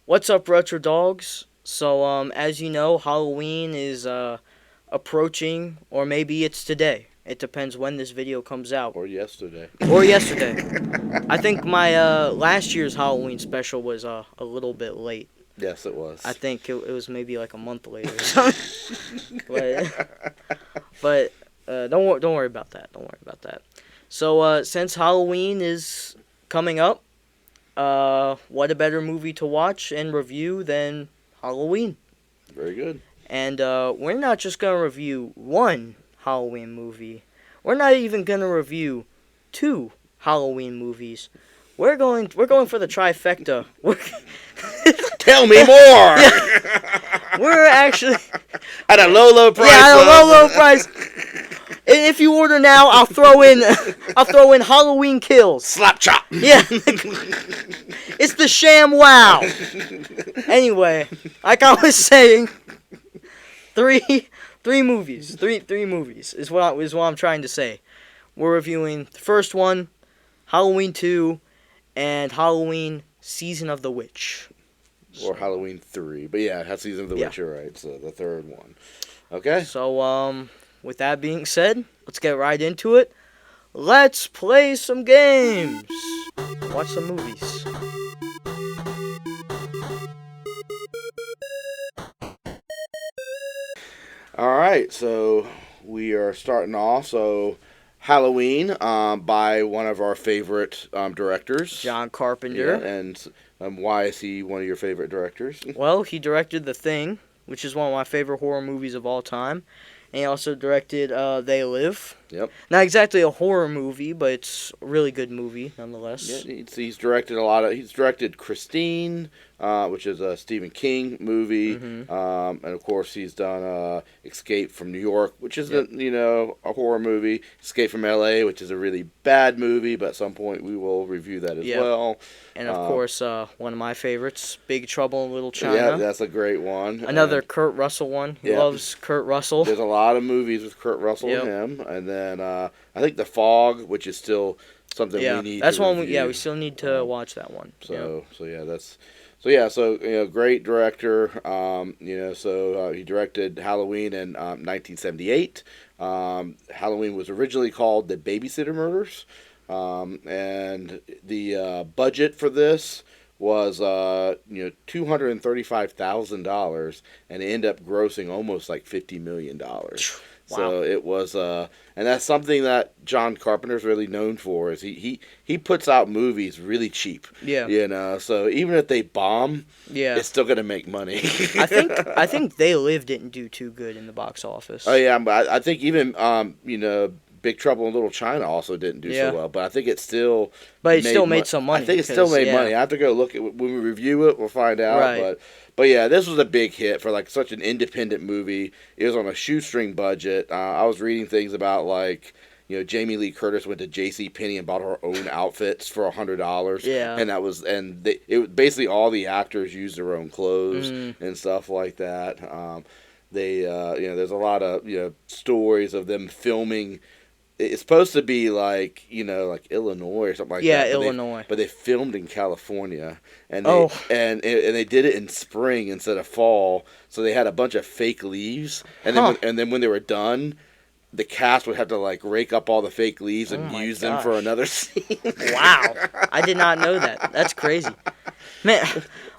What's up, Retro Dogs? So, as you know, Halloween is approaching, or maybe it's today. It depends when this video comes out. Or yesterday. Or yesterday. I think my last year's Halloween special was a little bit late. Yes, it was. I think it was maybe like a month later or something. but don't worry about that. Don't worry about that. So, since Halloween is coming up, what a better movie to watch and review than Halloween. Very good. And we're not just going to review one Halloween movie. We're not even going to review two Halloween movies. We're going for the trifecta. Tell me more. We're actually at a low price. Yeah, at a low price. And if you order now, I'll throw in Halloween Kills. Slap chop. Yeah. It's the sham wow. Anyway, like I was saying, three movies is what I'm trying to say. We're reviewing the first one, Halloween 2, and Halloween Season of the Witch. Or Halloween 3. But yeah, Season of the Witch, you're right. So the third one. Okay. So, with that being said, let's get right into it. Let's play some games. Watch some movies. All right, so we are starting off. So Halloween, by one of our favorite directors, John Carpenter. Yeah, and why is he one of your favorite directors? Well, he directed The Thing, which is one of my favorite horror movies of all time. And he also directed They Live. Yep. Not exactly a horror movie, but it's a really good movie nonetheless. Yeah, he's directed a lot of. He's directed Christine, which is a Stephen King movie, and of course he's done Escape from New York, which is a horror movie. Escape from L.A., which is a really bad movie, but at some point we will review that as well. And of course, one of my favorites, Big Trouble in Little China. Yeah, that's a great one. Another Kurt Russell one. He loves Kurt Russell. There's a lot of movies with Kurt Russell and him, and then I think The Fog, which is still something we need. That's to one. review. We still need to watch that one. So great director. He directed Halloween in 1978. Halloween was originally called The Babysitter Murders, and the budget for this was $235,000, and it ended up grossing almost like $50 million. Wow. So it was, and that's something that John Carpenter's really known for, is he puts out movies really cheap. Yeah. So even if they bomb, it's still gonna make money. I think They Live didn't do too good in the box office. Oh yeah, but I think even Big Trouble in Little China also didn't do so well, but I think it still. But it still made some money. I think it still made money. I have to go look at when we review it. We'll find out. Right. But yeah, this was a big hit for like such an independent movie. It was on a shoestring budget. I was reading things about Jamie Lee Curtis went to JCPenney and bought her own outfits for $100. Yeah. And basically all the actors used their own clothes and stuff like that. There's a lot of stories of them filming. It's supposed to be like Illinois or something like that. Yeah, Illinois. But they filmed in California, and they did it in spring instead of fall. So they had a bunch of fake leaves, and then when they were done, the cast would have to rake up all the fake leaves and use them for another scene. Wow, I did not know that. That's crazy, man.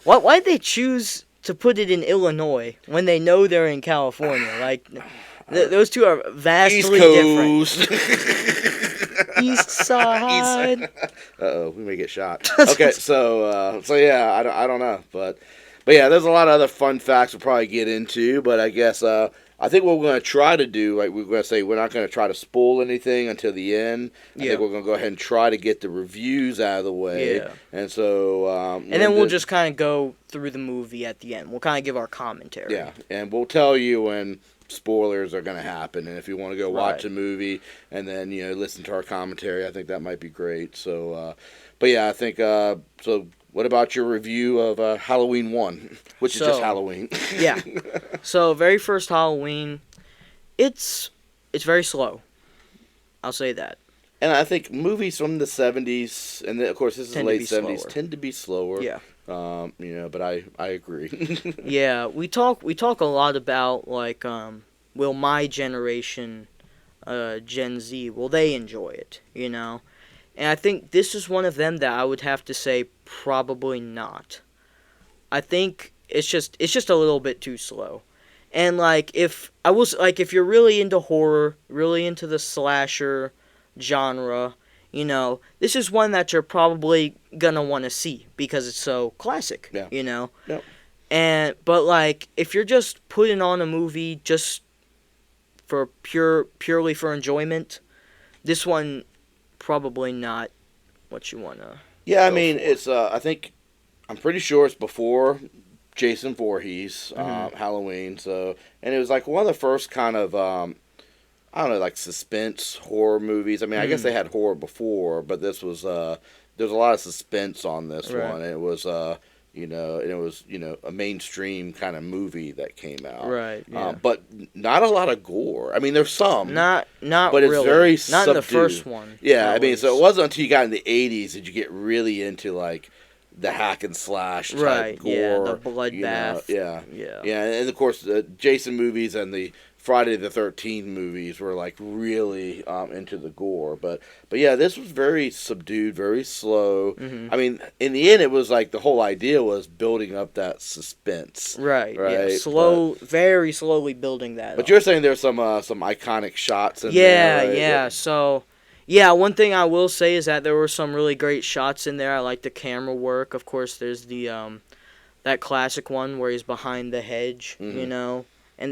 Why'd they choose to put it in Illinois when they know they're in California? Those two are vastly different. East side. We may get shot. Okay, so yeah, I don't know, but yeah, there's a lot of other fun facts we'll probably get into, but I guess I think what we're going to try to do, we're going to say we're not going to try to spoil anything until the end. I think we're going to go ahead and try to get the reviews out of the way. Yeah. And so. And then we'll just kind of go through the movie at the end. We'll kind of give our commentary. Yeah, and we'll tell you when spoilers are going to happen, and if you want to go watch a movie and then listen to our commentary, I think that might be great. So, but yeah, I think so. What about your review of Halloween 1, which is just Halloween? Yeah. So, very first Halloween, it's very slow. I'll say that. And I think movies from the 70s, and of course this is the late 70s, tend to be slower. Yeah. But I agree. Yeah, we talk a lot about like will my generation Gen Z, will they enjoy it, you know? And I think this is one of them that I would have to say probably not. I think it's just a little bit too slow. And like if you're really into horror, really into the slasher genre, this is one that you're probably gonna want to see because it's so classic, Yeah. Yep. But like if you're just putting on a movie just for purely for enjoyment, this one probably not what you wanna Yeah, I go mean, for. it's I think I'm pretty sure it's before Jason Voorhees, Mhm. Halloween. So, and it was like one of the first kind of I don't know, like suspense horror movies. I mean, I guess Mm. they had horror before, but this was there was a lot of suspense on this Right. one. And it was and it was a mainstream kind of movie that came out. Right. Yeah. But not a lot of gore. I mean, there's some, Not but it's really. very Not in the subdued. first one. Yeah, At I mean, so it least. wasn't until you got in the '80s that you get really into like the hack and slash type Right. Yeah. The gore. bloodbath. Yeah, Yeah. yeah, and of course the Jason movies and the Friday the 13th movies were like really into the gore, but yeah, this was very subdued, very slow. Mhm. I mean, in the end, it was like the whole idea was building up that suspense, Right. Yeah. right? Very slowly building that But up. you're saying there's some iconic shots in Yeah. there, right? Yeah. So. Yeah, one thing I will say is that there were some really great shots in there. I like the camera work. Of course, there's the that classic one where he's behind the hedge, Mhm. and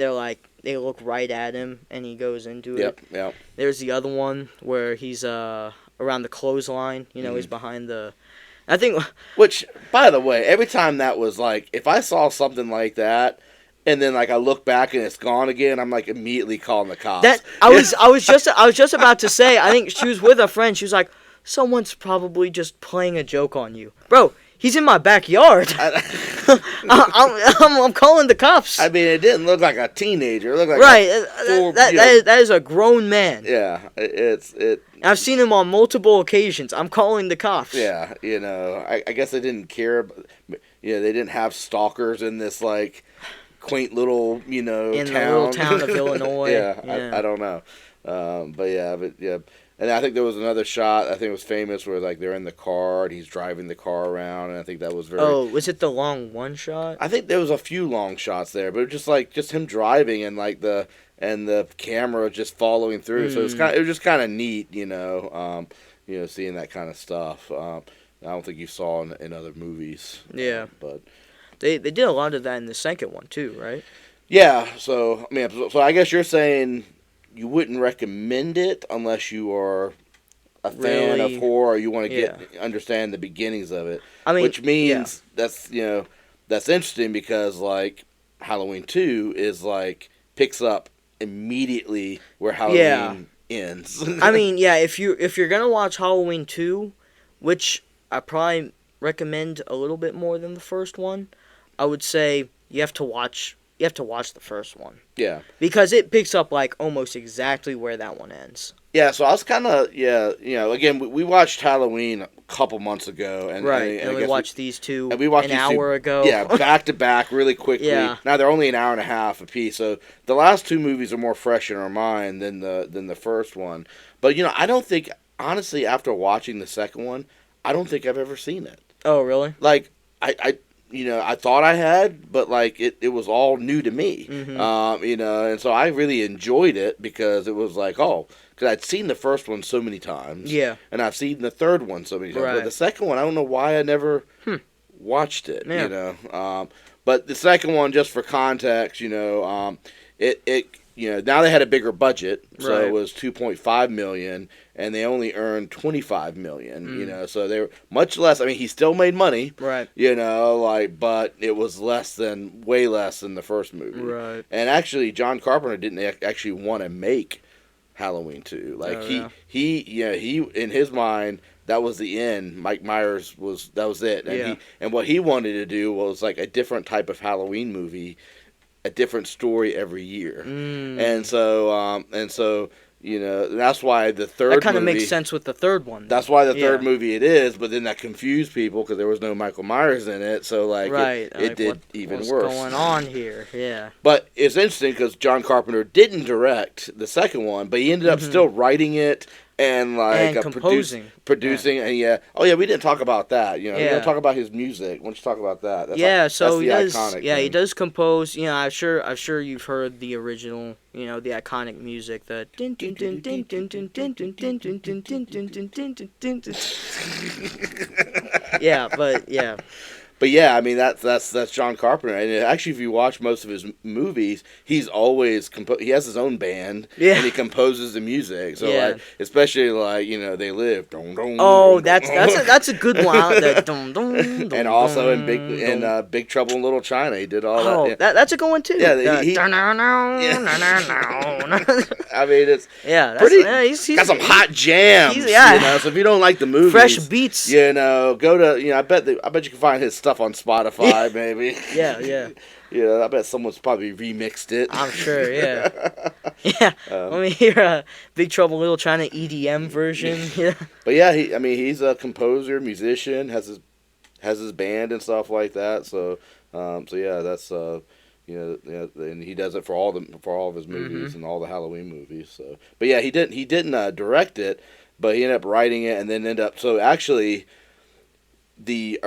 they look right at him and he goes into Yep, it. yep. There's the other one where he's around the clothesline, he's behind the I think Which, by the way, every time that was like, if I saw something like that, and then like I look back and it's gone again, I'm like immediately calling the cops. that I was just about to say, I think she was with a friend. She was like, "Someone's probably just playing a joke on you." Bro, he's in my backyard. I'm calling the cops. I mean, it didn't look like a teenager. It looked like Right. a full, That is a grown man. yeah. I've seen him on multiple occasions. I'm calling the cops. Yeah. I guess they didn't care. But, they didn't have stalkers in this like quaint little In town. the little town of Illinois. Yeah, Yeah. I don't know. But yeah. And I think there was another shot. I think it was famous where like they're in the car and he's driving the car around, and I think that was very. Oh, was it the long one shot? I think there was a few long shots there, but it was just him driving and like the camera just following through. So it was just kind of neat, seeing that kind of stuff. I don't think you saw in other movies. Yeah. But They did a lot of that in the second one too, right? yeah, so I mean, so I guess you're saying you wouldn't recommend it unless you are a fan Really? of horror or you want to Yeah. understand the beginnings of it. I mean, Which means that's interesting because like Halloween 2 is like picks up immediately where Halloween ends. I mean, yeah. If you're gonna watch Halloween 2, which I probably recommend a little bit more than the first one, I would say you have to watch the first one yeah. because it picks up like almost exactly where that one ends. Yeah, so I was kind of again we watched Halloween a couple months ago and Right, I and we guess watched these two and we watched an these two, hour ago. Yeah, back to back, really quickly. Yeah. Now they're only an hour and a half apiece, so the last two movies are more fresh in our mind than the first one. But I don't think honestly after watching the second one, I don't think I've ever seen it. Oh, really? Like I thought I had, but like it was all new to me. And so I really enjoyed it because it was like because I'd seen the first one so many times. Yeah. And I've seen the third one so many times. Right. But the second one, I don't know why I never watched it. Yeah. But the second one, just for context, it now they had a bigger budget, so Right. it was $2.5 million, and they only earned $25 million. So they were much less. I mean, he still made money, Right. but it was way less than the first movie. Right. And actually, John Carpenter didn't actually want to make Halloween 2. Like he in his mind that was the end. Mike Myers that was it, and and what he wanted to do was like a different type of Halloween movie, a different story every year. And so You know, that's why the third That kind of movie, makes sense with the third one. That's why the third movie it is, but then that confused people because there was no Michael Myers in it, so like it like, did even what's worse. What's going on here? Yeah. But it's interesting because John Carpenter didn't direct the second one, but he ended up still writing it and like composing, producing, and oh yeah, we didn't talk about that. You know, we Yeah. don't talk about his music. Why don't you talk about that? That's So he does. iconic Yeah, thing. he does compose. You know, I'm sure you've heard the original. You know, the iconic music. The yeah, but yeah. But yeah, I mean that's John Carpenter, and actually, if you watch most of his movies, he's always he has his own band, and he composes the music. So like, especially like They Live. That's a good one. And also in Big Trouble in Little China, he did all that. That's a good one too. Yeah, I mean it's pretty. He's got some hot jams. So if you don't like the movies, fresh beats. Go to I bet you can find his stuff on Spotify, maybe. Yeah. I bet someone's probably remixed it. I'm sure, yeah. Let me hear a Big Trouble in Little China EDM version. Yeah. But yeah, he's a composer, musician, has his band and stuff like that. So yeah, that's and he does it for all of his movies and all the Halloween movies. So, but yeah, he didn't direct it, but he ended up writing it and then so actually. The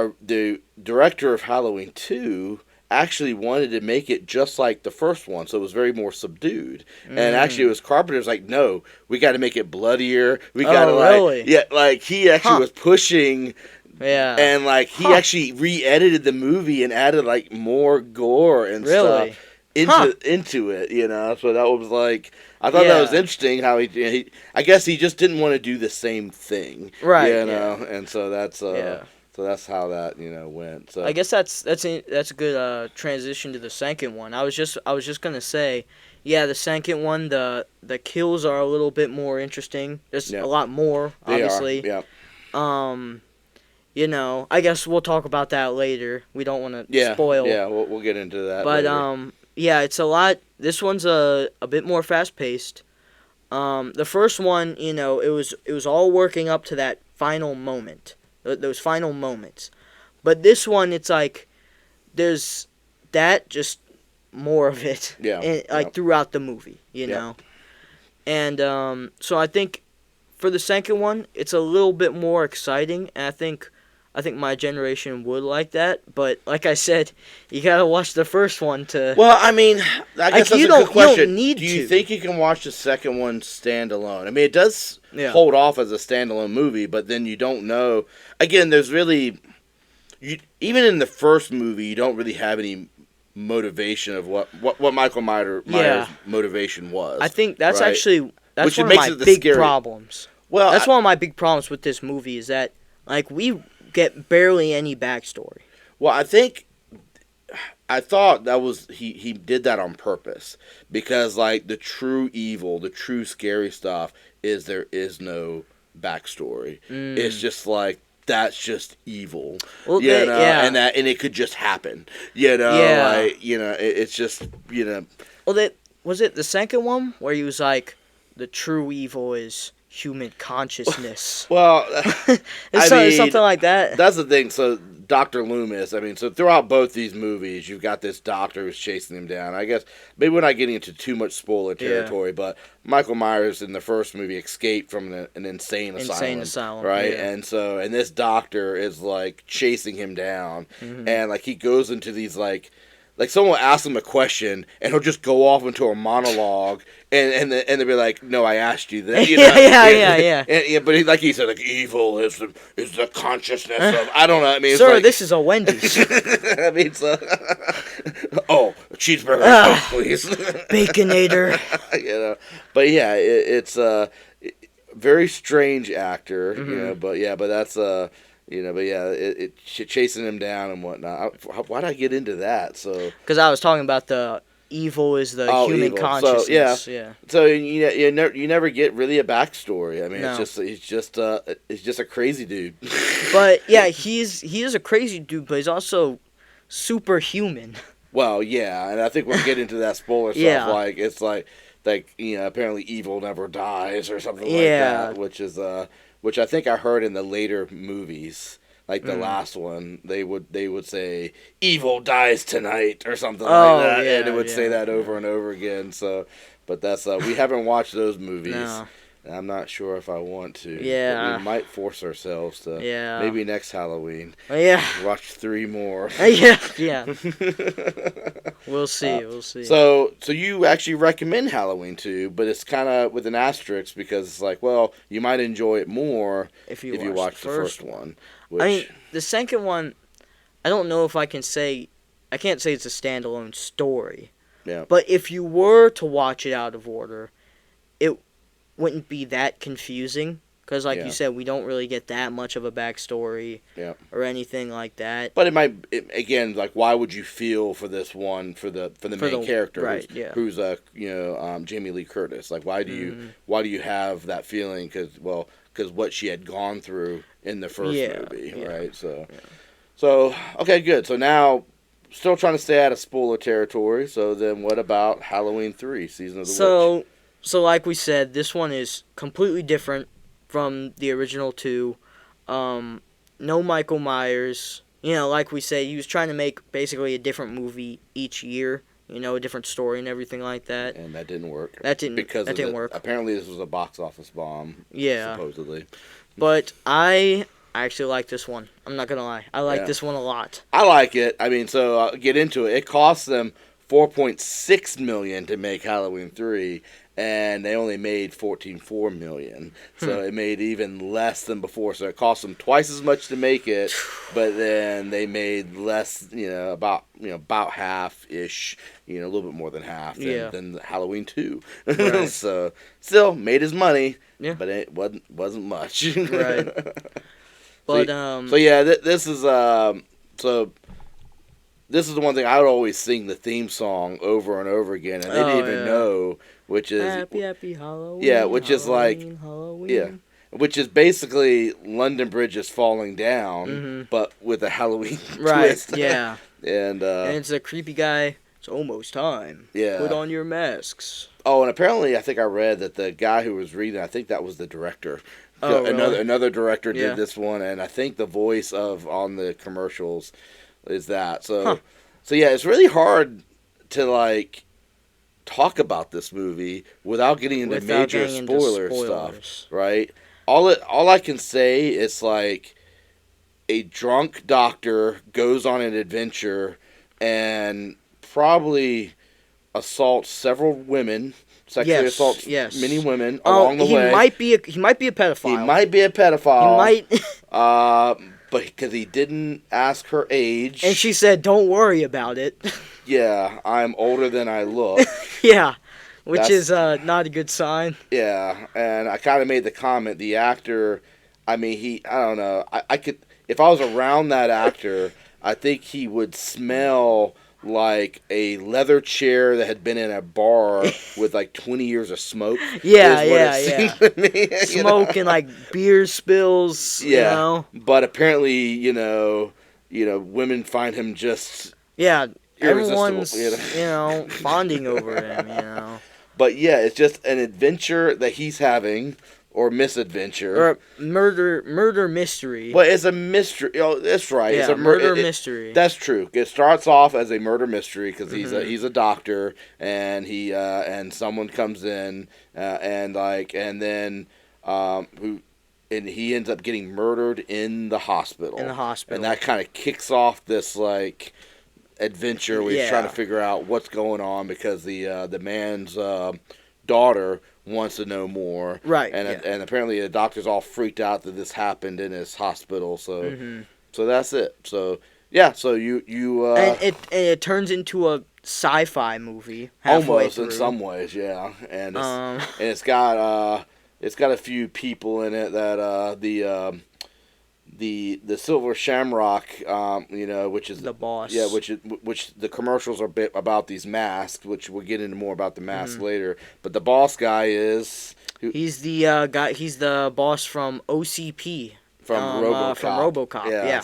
director of Halloween 2 actually wanted to make it just like the first one, so it was very more subdued. And actually, it was Carpenter's like, no, we got to make it bloodier. We got to really? like he actually was pushing. Yeah. And like he actually re-edited the movie and added like more gore and stuff into it. So that was like. I thought that was interesting how he I guess he just didn't want to do the same thing. Right. And so that's So that's how that went. So I guess that's a good transition to the second one. I was just gonna say, the second one the kills are a little bit more interesting. There's a lot more, obviously. They are, I guess we'll talk about that later. We don't want to spoil. Yeah, we'll get into that. But later. it's a lot. This one's a bit more fast paced. The first one, it was all working up to that final moment. Those final moments. But this one, it's like, there's that, just more of it. Throughout the movie, know? And, so I think, for the second one, it's a little bit more exciting, and I think my generation would like that, but, like I said, you gotta watch the first one to... Well, I mean, I guess that's a good question. You don't need Do you think you can watch the second one standalone? I mean, it does... hold off as a standalone movie, but then you don't know. Again, there's really, even in the first movie, you don't really have any motivation of what Michael Myers' motivation was. I think that's actually Which one of my big problems. Well, that's one of my big problems with this movie is that like we get barely any backstory. Well, I thought that was he did that on purpose because like the true evil, the true scary stuff is there is no backstory. It's just like that's just evil, well, and it could just happen, it's just Well, was it the second one where he was like, the true evil is human consciousness. Well, something like that. That's the thing. So Dr. Loomis, so throughout both these movies, you've got this doctor who's chasing him down. I guess maybe we're not getting into too much spoiler territory, but Michael Myers in the first movie escaped from an insane asylum, right? Yeah. And this doctor is like chasing him down, and like he goes into these like someone will ask him a question, and he'll just go off into a monologue, and they'll be like, "No, I asked you that." Yeah. But he said, like, evil is the consciousness of. I don't know. I mean, sir, this is a Wendy's. I mean, a cheeseburger, please. Baconator. But yeah, it's a very strange actor, but that's chasing him down and whatnot. Why did I get into that? So because I was talking about the evil is the human consciousness. So you never get really a backstory. I mean, it's just a crazy dude. But yeah, he is a crazy dude, but he's also superhuman. Well, yeah, and I think we'll get into that spoiler stuff. Like it's like like apparently evil never dies or something like Yeah. that, which I think I heard in the later movies. Like the last one, they would say "evil dies tonight" or something like that, yeah, and it would say that over yeah. and over again. So, but that's we haven't watched those movies. No. And I'm not sure if I want to. Yeah. But we might force ourselves to. Yeah. Maybe next Halloween. Yeah. Watch 3 more. Yeah. We'll see. We'll see. So you actually recommend Halloween 2, but it's kind of with an asterisk because it's like, well, you might enjoy it more if you watch the first one. Which, I mean, the second one, I don't know if I can't say it's a standalone story. Yeah. But if you were to watch it out of order, it wouldn't be that confusing. Because, like you said, we don't really get that much of a backstory or anything like that. But again, like, why would you feel for this one for the main character, right? Who's Jamie Lee Curtis? Like, why do you have that feeling? Because what she had gone through in the first movie, right? So okay, good. So now, still trying to stay out of spoiler territory. So then, what about Halloween 3, Season of the Witch? So like we said, this one is completely different from the original 2. No Michael Myers. Like we say, he was trying to make basically a different movie each year. A different story and everything like that. And that didn't work. That didn't work. Apparently, this was a box office bomb. Yeah. Supposedly. But I actually like this one. I'm not gonna lie. I like this one a lot. I like it. I mean, so I'll get into it. It cost them $4.6 million to make Halloween 3. And they only made $14.4 million, so it made even less than before. So it cost them twice as much to make it, but then they made less, about half ish, a little bit more than half than Halloween 2. Right. So still made his money, but it wasn't much. Right. But this is This is the one thing I would always sing the theme song over and over again, and they didn't even know, which is Happy Halloween. Yeah, which is like Halloween. which is basically London Bridge is falling down, but with a Halloween twist. Yeah. And it's a creepy guy. It's almost time. Yeah. Put on your masks. Oh, and apparently I think I read that the guy who was reading, I think that was the director. Oh, really? Another director did this one, and I think the voice on the commercials is that. So yeah, it's really hard to talk about this movie without getting into major spoiler stuff, right? All I can say is a drunk doctor goes on an adventure and probably assaults several women, sexually assaults many women along the way. He might be a pedophile. He might be a pedophile. He might. But because he didn't ask her age. And she said, "Don't worry about it." Yeah, I'm older than I look. Yeah, which is not a good sign. Yeah, and I kind of made the comment, the actor, I mean, I don't know, I could, if I was around that actor, I think he would smell like a leather chair that had been in a bar with 20 years of smoke. Yeah. Smoke and beer spills. Yeah, but apparently, women find him just everyone's bonding over him. But yeah, it's just an adventure that he's having. Or misadventure. Or murder mystery. Well, it's a mystery. That's right. Yeah, it's a murder mystery. That's true. It starts off as a murder mystery because he's a doctor and he and someone comes in and then he ends up getting murdered in the hospital. And that kind of kicks off this adventure where he's trying to figure out what's going on because the man's daughter wants to know more, right? And apparently the doctor's all freaked out that this happened in his hospital. So, so that's it. So yeah, so you and it turns into a sci-fi movie almost through. In some ways, yeah. And it's got a few people in it that the Silver Shamrock, which is the boss. Yeah, which the commercials are about these masks, which we'll get into more about the masks later. But the boss guy he's the guy. He's the boss from OCP. From RoboCop. From RoboCop. Yeah.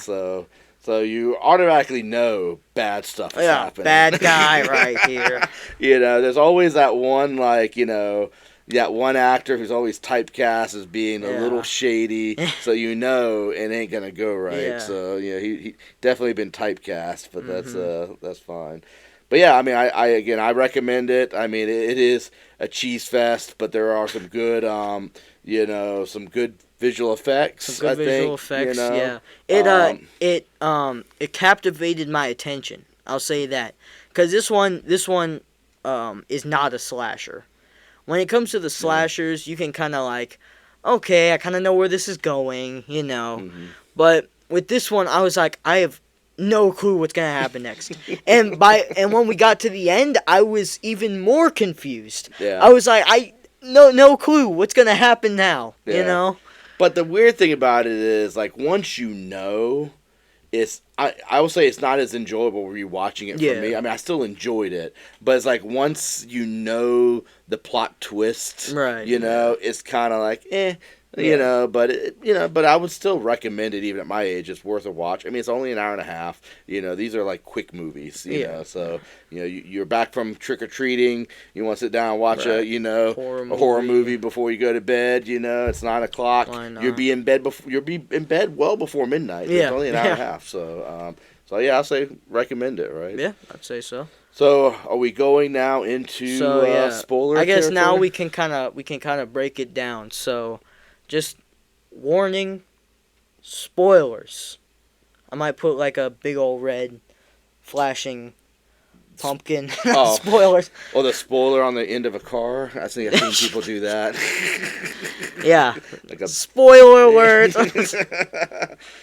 So you automatically know bad stuff is happening. Bad guy right here. There's always that one, that one actor who's always typecast as being a little shady, so it ain't gonna go right. Yeah. So he definitely been typecast, but that's fine. But yeah, I mean, I recommend it. I mean, it is a cheese fest, but there are some good, some good visual effects. Some good visual effects. Yeah. It captivated my attention. I'll say that, because this one is not a slasher. When it comes to the slashers, you can kind of okay, I kind of know where this is going, Mm-hmm. But with this one, I was like, I have no clue what's gonna happen next. and when we got to the end, I was even more confused. Yeah. I was like, no clue what's gonna happen now. Yeah. But the weird thing about it is, once you know, I will say it's not as enjoyable rewatching it for me. I mean, I still enjoyed it, but it's once you know the plot twist, right? It's kind of but I would still recommend it even at my age. It's worth a watch. I mean, it's only an hour and a half. These are quick movies. So you're back from trick or treating. You want to sit down and watch a horror movie before you go to bed. It's 9 o'clock. You'll be in bed well before midnight. Yeah. It's only an hour and a half. So I'll say recommend it. Right. Yeah, I'd say so. So are we going now into spoiler? I guess territory? now we can kind of break it down. So. Just warning, spoilers. I might put a big old red flashing pumpkin. Spoilers. Oh, the spoiler on the end of a car. I've seen people do that. Yeah. Spoiler alert.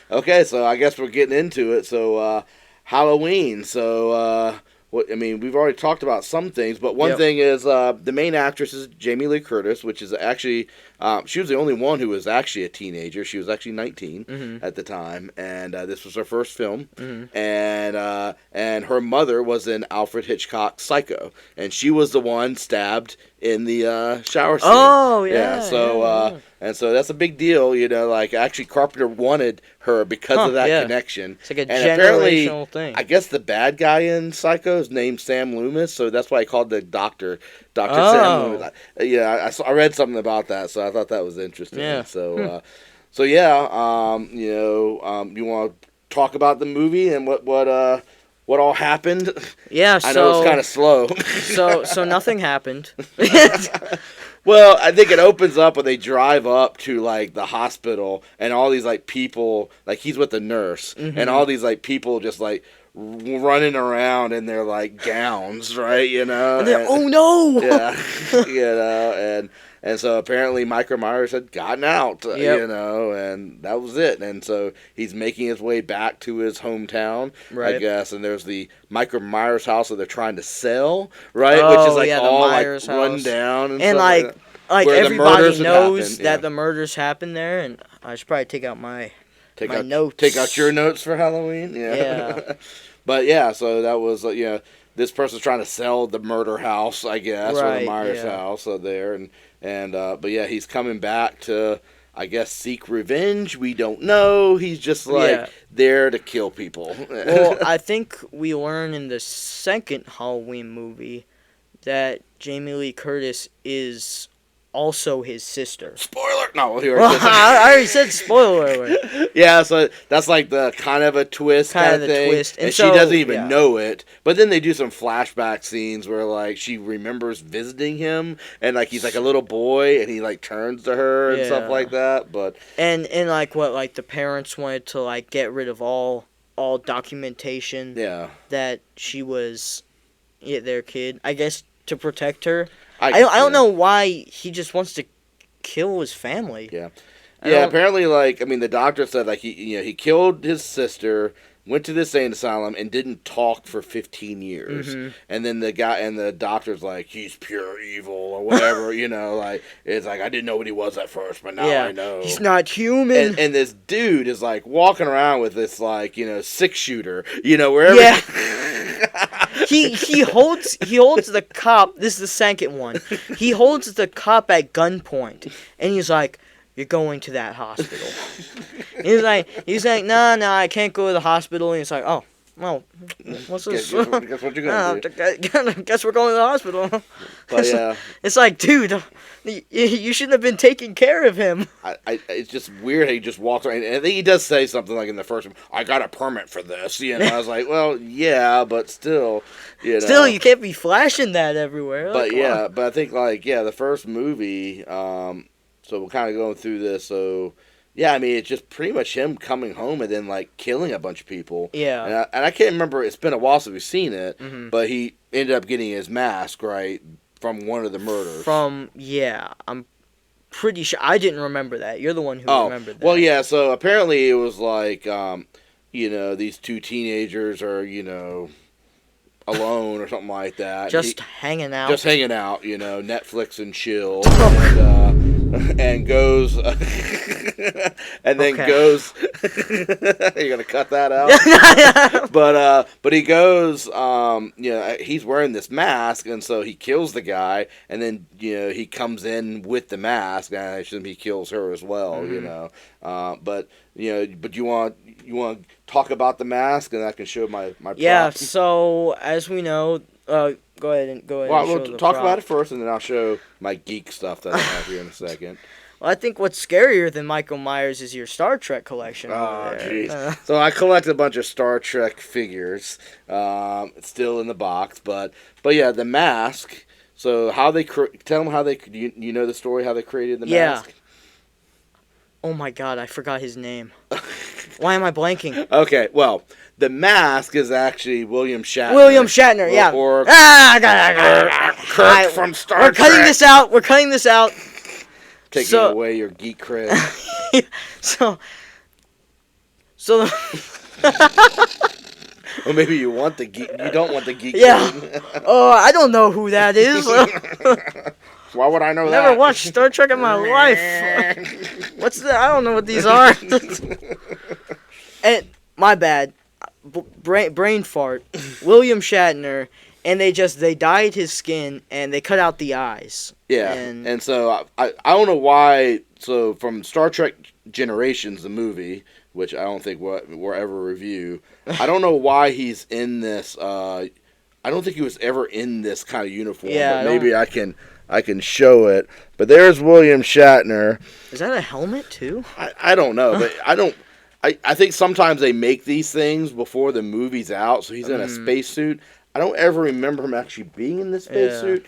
Okay, so I guess we're getting into it. So Halloween. So we've already talked about some things, but one thing is the main actress is Jamie Lee Curtis, which is actually she was the only one who was actually a teenager. She was actually 19 at the time, and this was her first film. And her mother was in Alfred Hitchcock's Psycho, and she was the one stabbed in the shower scene. Oh yeah. And so that's a big deal, actually Carpenter wanted her because of that connection. It's a generational thing. I guess the bad guy in Psycho is named Sam Loomis, so that's why he called the doctor Sam Loomis. Yeah, I read something about that, so I thought that was interesting. Yeah. So you want to talk about the movie and what all happened? Yeah, I know it's kind of slow. So nothing happened. Well, I think it opens up when they drive up to the hospital, and all these people, he's with the nurse, and all these people just running around in their gowns, right? And they're, oh no! Yeah, and so apparently Michael Myers had gotten out, and that was it. And so he's making his way back to his hometown, right. I guess. And there's the Michael Myers house that they're trying to sell, right? Which is all run down and stuff everybody knows that the murders happened there. And I should probably take out my notes. Take out your notes for Halloween, yeah. But so that was this person's trying to sell the murder house, I guess, or the Myers house there, but he's coming back to, I guess, seek revenge. We don't know. He's just there to kill people. Well, I think we learn in the second Halloween movie that Jamie Lee Curtis is also his sister. Spoiler! No, I already said spoiler alert. Yeah, so that's the kind of a twist kind of thing. Twist. And she doesn't even know it. But then they do some flashback scenes where she remembers visiting him, and he's a little boy, and he turns to her and stuff like that. But and the parents wanted to get rid of all documentation. Yeah. That she was their kid, I guess, to protect her. I don't know why he just wants to kill his family. Yeah. Yeah, apparently, the doctor said, he killed his sister, went to the insane asylum, and didn't talk for 15 years. And then the doctor's he's pure evil, or whatever, it's I didn't know what he was at first, but now I know. He's not human. And this dude is, walking around with this, 6-shooter, wherever. Yeah. He holds the cop. This is the second one. He holds the cop at gunpoint, and he's like, "You're going to that hospital." he's like, nah, I can't go to the hospital. And he's like, oh, well, what's this? Guess what you're gonna do? Guess we're going to the hospital. But yeah, It's like, dude, you shouldn't have been taking care of him. It's just weird how he just walks around. And I think he does say something like in the first one, I got a permit for this. I was like, well, yeah, but still, Still, you can't be flashing that everywhere. But yeah, but I think the first movie, so we're kind of going through this, so... Yeah, I mean, it's just pretty much him coming home and then, killing a bunch of people. Yeah. And I can't remember, it's been a while since we've seen it, Mm-hmm. but he ended up getting his mask, right, from one of the murders. I'm pretty sure. I didn't remember that. You're the one who remembered that. Well, yeah, so apparently it was these two teenagers are, alone or something like that. Just hanging out. Netflix and chill. And goes, and then goes. You're gonna cut that out. But he goes. He's wearing this mask, and so he kills the guy, and then he comes in with the mask, and I assume he kills her as well. Mm-hmm. But you want to talk about the mask, and I can show my prop. Yeah. So as we know. Go ahead. Well, we'll talk about it first, and then I'll show my geek stuff that I have here in a second. Well, I think what's scarier than Michael Myers is your Star Trek collection. Oh, jeez. So I collect a bunch of Star Trek figures. It's still in the box, but yeah, the mask. So how they tell them how they you know the story how they created the mask? Oh my God, I forgot his name. Why am I blanking? Okay, well, the mask is actually William Shatner. Or Kirk from Star Trek. We're cutting this out. Taking away your geek cred. So. Well, maybe you want the geek. You don't want the geek. Yeah. Oh, I don't know who that is. Why would I know that? Never watched Star Trek in my life. What's that? I don't know what these are. And my bad. Brain fart. William Shatner, and they dyed his skin and they cut out the eyes. Yeah, and so I don't know why. So from Star Trek Generations, the movie, which I don't think we'll ever review, I don't know why he's in this. I don't think he was ever in this kind of uniform. Yeah, but maybe I can show it. But there's William Shatner. Is that a helmet too? I don't know, but I think sometimes they make these things before the movie's out, so he's in a spacesuit. I don't ever remember him actually being in this spacesuit.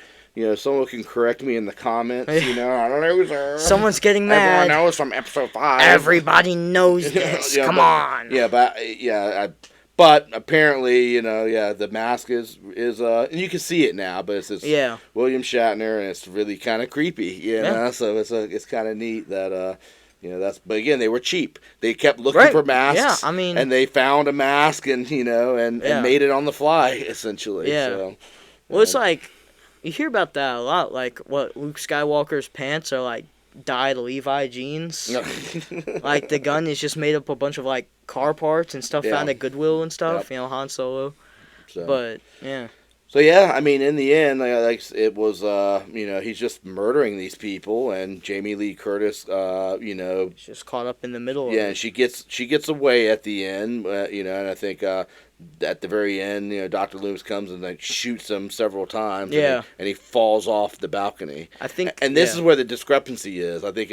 Someone can correct me in the comments. I don't know, sir. Someone's getting mad. Everyone knows from episode 5. Everybody knows this. Come on. Yeah, but apparently, the mask is and you can see it now, but it's this William Shatner, and it's really kind of creepy, so it's kind of neat that, but again, they were cheap. They kept looking for masks, and they found a mask and made it on the fly, essentially. Yeah. So, well, it's like, you hear about that a lot, like, what, Luke Skywalker's pants are, like, dyed Levi jeans. Like, the gun is just made up a bunch of, like, car parts and stuff found at Goodwill and stuff, Han Solo. So. But, yeah. So, yeah, I mean, in the end, it was, he's just murdering these people, and Jamie Lee Curtis, She's just caught up in the middle of it. Yeah, and she gets away at the end, and I think at the very end, Dr. Loomis comes and shoots him several times, and he falls off the balcony. I think, and this is where the discrepancy is. I think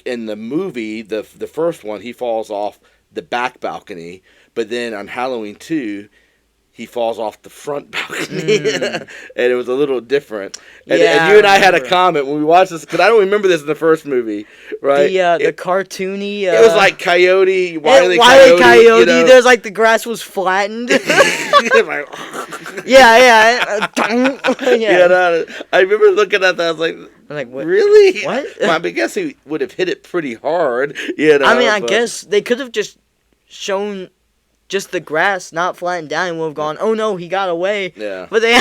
in the movie, the first one, he falls off the back balcony, but then on Halloween 2, he falls off the front balcony, and it was a little different. And you and I had a comment when we watched this, because I don't remember this in the first movie, right? The cartoony... it was like Coyote, Wile E. Coyote. There's like the grass was flattened. Yeah. I remember looking at that, I was like, what? Really? What? Well, I guess he would have hit it pretty hard, I guess they could have just shown... just the grass not flattened down, and we'll have gone, oh no, he got away. Yeah. But they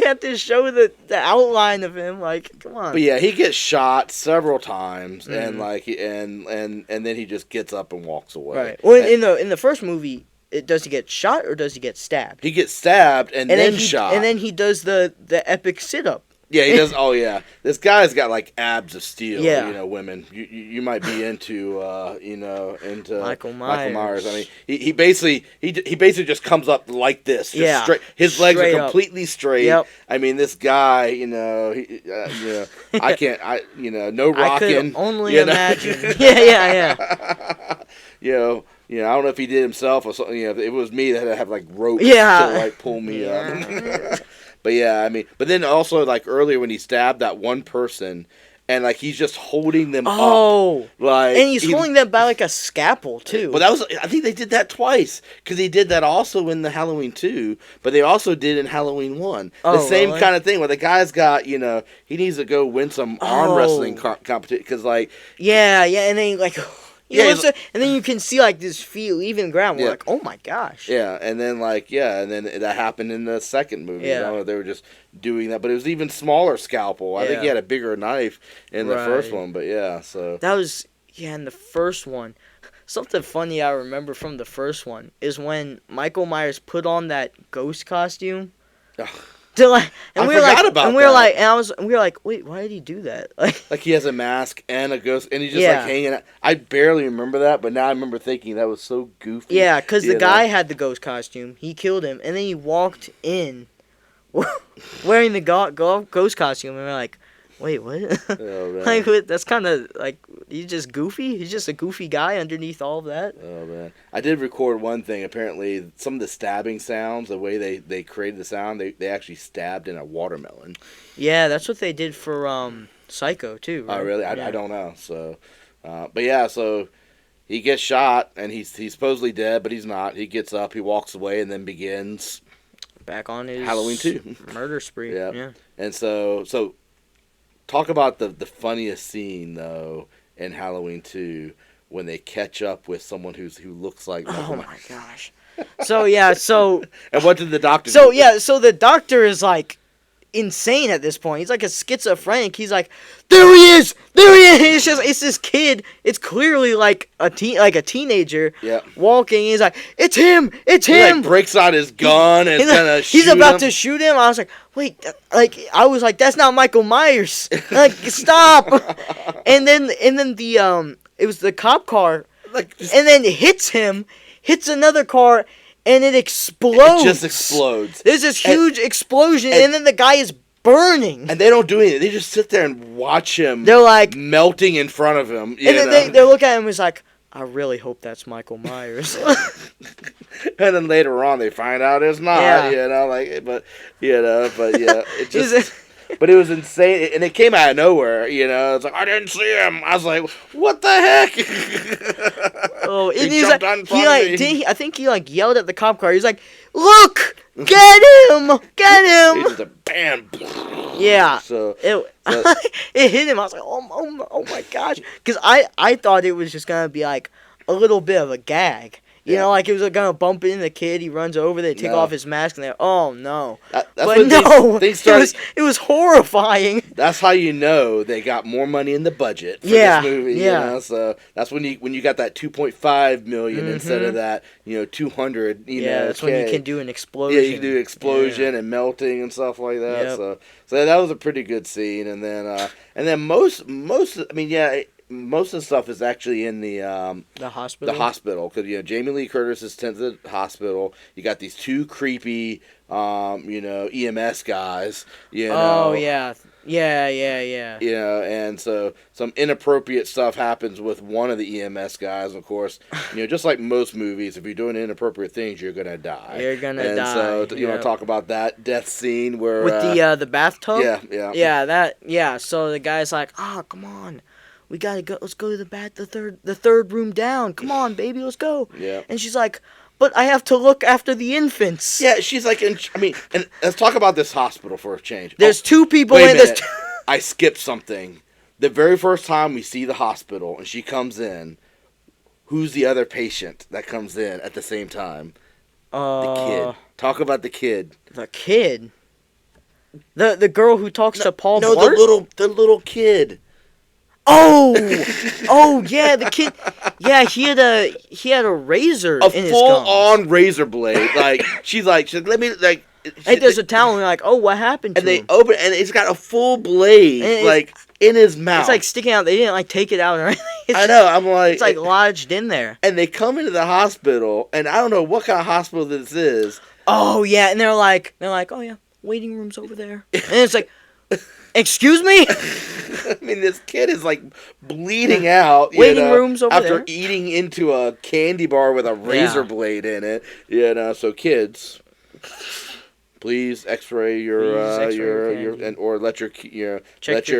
had to show the outline of him, like, come on. But yeah, he gets shot several times, and and then he just gets up and walks away. Right. Well, in the first movie, does he get shot or does he get stabbed? He gets stabbed and then shot. And then he does the epic sit-up. Yeah, he does. Oh, yeah. This guy's got like abs of steel. Yeah. You know, women. You might be into into Michael Myers. I mean, he basically just comes up like this. Just straight. His legs Straight are up. completely straight. Yep. I mean, this guy. I can't. No rocking. I could only imagine. Yeah. I don't know if he did himself or something. If it was me that had to have like rope to like pull me up. But yeah, I mean, but then also like earlier when he stabbed that one person, and like he's just holding them up, like, and he's holding them by like a scalpel too. But I think they did that twice because he did that also in the Halloween 2, but they also did in Halloween 1 the same kind of thing where the guy's got he needs to go win some arm wrestling competition because like and then like. And then you can see like this feet leaving the ground. We're like, oh my gosh. Yeah, and then and then that happened in the second movie. Yeah. They were just doing that, but it was even smaller scalpel. I think he had a bigger knife in the first one, but so that was in the first one. Something funny I remember from the first one is when Michael Myers put on that ghost costume. We were like, wait, why did he do that? Like he has a mask and a ghost, and he's just like hanging out. I barely remember that, but now I remember thinking that was so goofy. Yeah, because the guy had the ghost costume. He killed him, and then he walked in wearing the ghost costume, and we're like, wait, what? Oh, like, that's kind of like, he's just goofy? He's just a goofy guy underneath all of that? Oh, man. I did record one thing. Apparently, some of the stabbing sounds, the way they created the sound, they actually stabbed in a watermelon. Yeah, that's what they did for Psycho, too. Right? Oh, really? I don't know. So, so he gets shot, and he's supposedly dead, but he's not. He gets up, he walks away, and then begins... back on his... Halloween 2. Murder spree. Yeah. And so talk about the funniest scene, though, in Halloween 2 when they catch up with someone who looks like Michael Myers. My gosh. So and what did the doctor do? So the doctor is like insane at this point. He's like a schizophrenic. He's like, there he is. It's this kid. It's clearly like a teenager walking. He's like, it's him. He like breaks out his gun and he's about to shoot him. I was like, wait, that's not Michael Myers. Like, stop. and then the it was the cop car, and then hits another car, and it explodes. It just explodes. There's this huge explosion, and then the guy is burning. And they don't do anything. They just sit there and watch him. They're like melting in front of him. And then they look at him and it's like, I really hope that's Michael Myers. And then later on they find out it's not. It just. But it was insane, and it came out of nowhere. It's like I didn't see him. I was like, "What the heck?" He jumped on front of me. I think he yelled at the cop car. He's like, "Look, get him! He just a bam. Yeah. So it hit him. I was like, "Oh my gosh!" Because I thought it was just gonna be like a little bit of a gag. You know, like it was gonna bump into the kid. He runs over. They take off his mask, and they're, oh no! It was horrifying. That's how you know they got more money in the budget for this movie. Yeah. So that's when you got that $2.5 million instead of that 200. That's when you can do an explosion. Yeah, you can do explosion and melting and stuff like that. Yep. So that was a pretty good scene, and then most most of the stuff is actually in the hospital. The hospital, because Jamie Lee Curtis is sent to the hospital. You got these two creepy, EMS guys. Oh yeah. And so some inappropriate stuff happens with one of the EMS guys. And of course, just like most movies, if you're doing inappropriate things, you're gonna die. You're gonna die. So you want to talk about that death scene where with the bathtub. Yeah. So the guy's like, come on. We gotta go. Let's go to the third room down. Come on, baby, let's go. Yeah. And she's like, but I have to look after the infants. Yeah, she's like, and let's talk about this hospital for a change. There's two people in this. I skipped something. The very first time we see the hospital and she comes in, who's the other patient that comes in at the same time? The kid. Talk about the kid. The kid. The girl who talks to Paul Blart? No, the little kid. Oh yeah, the kid. Yeah, he had a razor in his gums. A full-on razor blade. She's like, let me Hey, there's a towel, and they're like, oh, what happened to and they him? open, and it's got a full blade, like, in his mouth. It's like sticking out. They didn't, like, take it out or anything. I know, I'm like... It's, like, lodged in there. And they come into the hospital, and I don't know what kind of hospital this is. Oh, yeah, and they're like, oh, yeah, waiting room's over there. And it's like, excuse me? I mean, this kid is, like, bleeding out. Waiting room's over after there. eating into a candy bar with a razor blade in it. So kids, please X-ray your or let your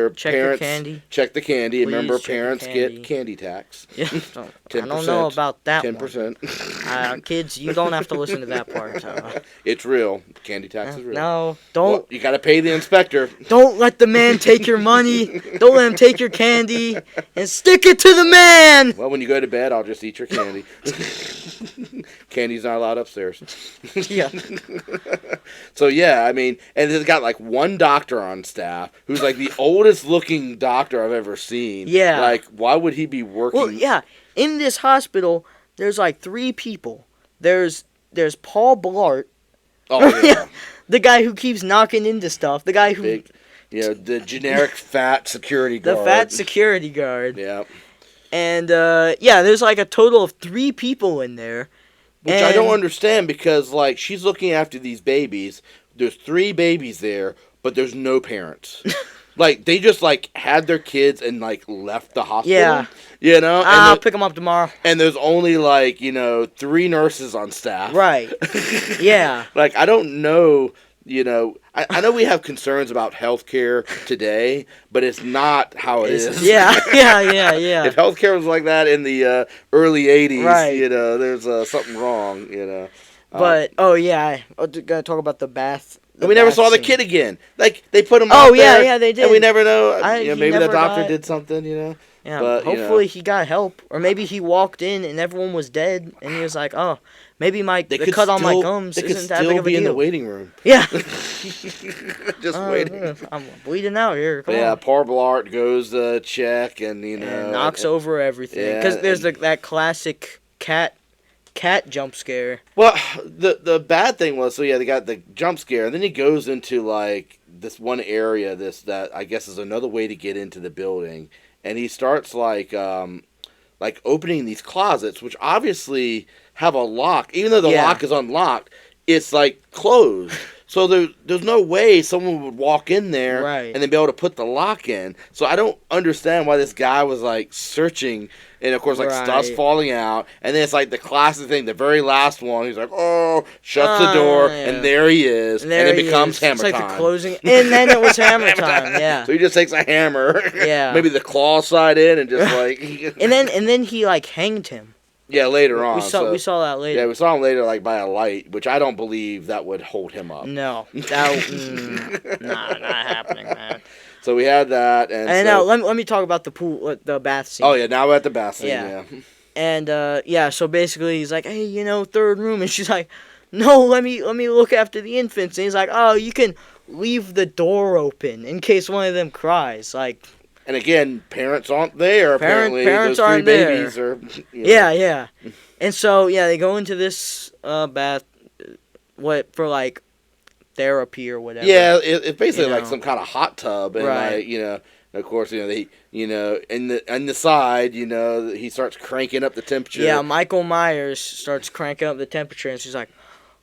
parents candy. check the candy. Please Remember, check the parents candy. get candy tax. Yeah, 10%. I don't know about that 10%. one. Kids, you don't have to listen to that part. It's real. Candy tax is real. No, don't. Well, you got to pay the inspector. Don't let the man take your money. Don't let him take your candy. And stick it to the man. Well, when you go to bed, I'll just eat your candy. Candy's not allowed upstairs. Yeah. So, yeah, I mean, and it's got, like, one doctor on staff who's, like, the oldest looking doctor I've ever seen. Yeah. Like, why would he be working? Well, yeah. In this hospital, there's, like, 3 people. There's Paul Blart. Oh, yeah. The guy who keeps knocking into stuff. The guy who... Big, the generic fat security guard. The fat security guard. Yeah. And, there's, like, a total of 3 people in there. Which I don't understand because, like, she's looking after these babies. There's 3 babies there, but there's no parents. Like, they just, like, had their kids and, like, left the hospital. Yeah. You know? And I'll pick them up tomorrow. And there's only, like, 3 nurses on staff. Right. Yeah. Like, I don't know, I know we have concerns about healthcare today, but it's not how it is. Yeah. If healthcare was like that in the early 80s, right. There's something wrong, But, I gotta talk about the bath. And we never saw the kid again. Like, they put him out there. Yeah, they did. And we never know. Maybe the doctor died. did something, Yeah, but, hopefully he got help. Or maybe he walked in and everyone was dead. And he was like, oh, maybe the cut on my gums isn't that big of a deal. They could still be in the waiting room. Yeah. Just waiting. I'm bleeding out here. Come on. Paul Blart goes to check and, and knocks over everything. Because there's that classic cat jump scare. Well, the bad thing was, they got the jump scare, and then he goes into, like, this one area, that I guess is another way to get into the building, and he starts, like opening these closets, which obviously have a lock. Even though the lock is unlocked, it's, like, closed. So there's no way someone would walk in there and then be able to put the lock in. So I don't understand why this guy was, like, searching, and, of course, like, stuff's falling out. And then it's, like, the classic thing, the very last one, he's like, oh, shuts the door, and there he is. And it becomes hammer time. It's like the closing, and then it was hammer time, yeah. So he just takes a hammer, maybe the claw side in, and just, like... and then he, like, hanged him. Yeah, later on. We saw that later. Yeah, we saw him later, like, by a light, which I don't believe that would hold him up. No. That, not happening, man. So we had that, and now let me talk about the pool, the bath scene. Oh, yeah, now we're at the bath scene, yeah. And, so basically he's like, hey, 3rd room, and she's like, no, let me look after the infants. And he's like, oh, you can leave the door open in case one of them cries, like... And again, parents aren't there, apparently. Parents Those 3 aren't babies there. are... Yeah. And so, they go into this bath, for, like, therapy or whatever. Yeah, it's basically like some kind of hot tub. And, like, of course, they, in the side, he starts cranking up the temperature. Yeah, Michael Myers starts cranking up the temperature, and she's like,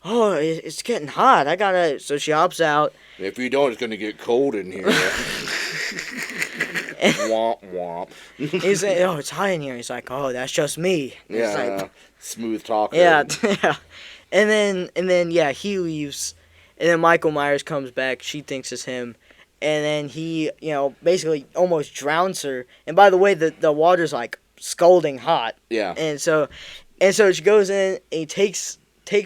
oh, it's getting hot. I gotta... So she hops out. If you don't, it's gonna get cold in here. Womp womp. He's like, oh, it's hot in here. He's like, oh, that's just me. Yeah, like, smooth talker. Yeah. And then he leaves, and then Michael Myers comes back. She thinks it's him, and then he, basically almost drowns her. And by the way, the water's like scalding hot. Yeah. And so she goes in, and he takes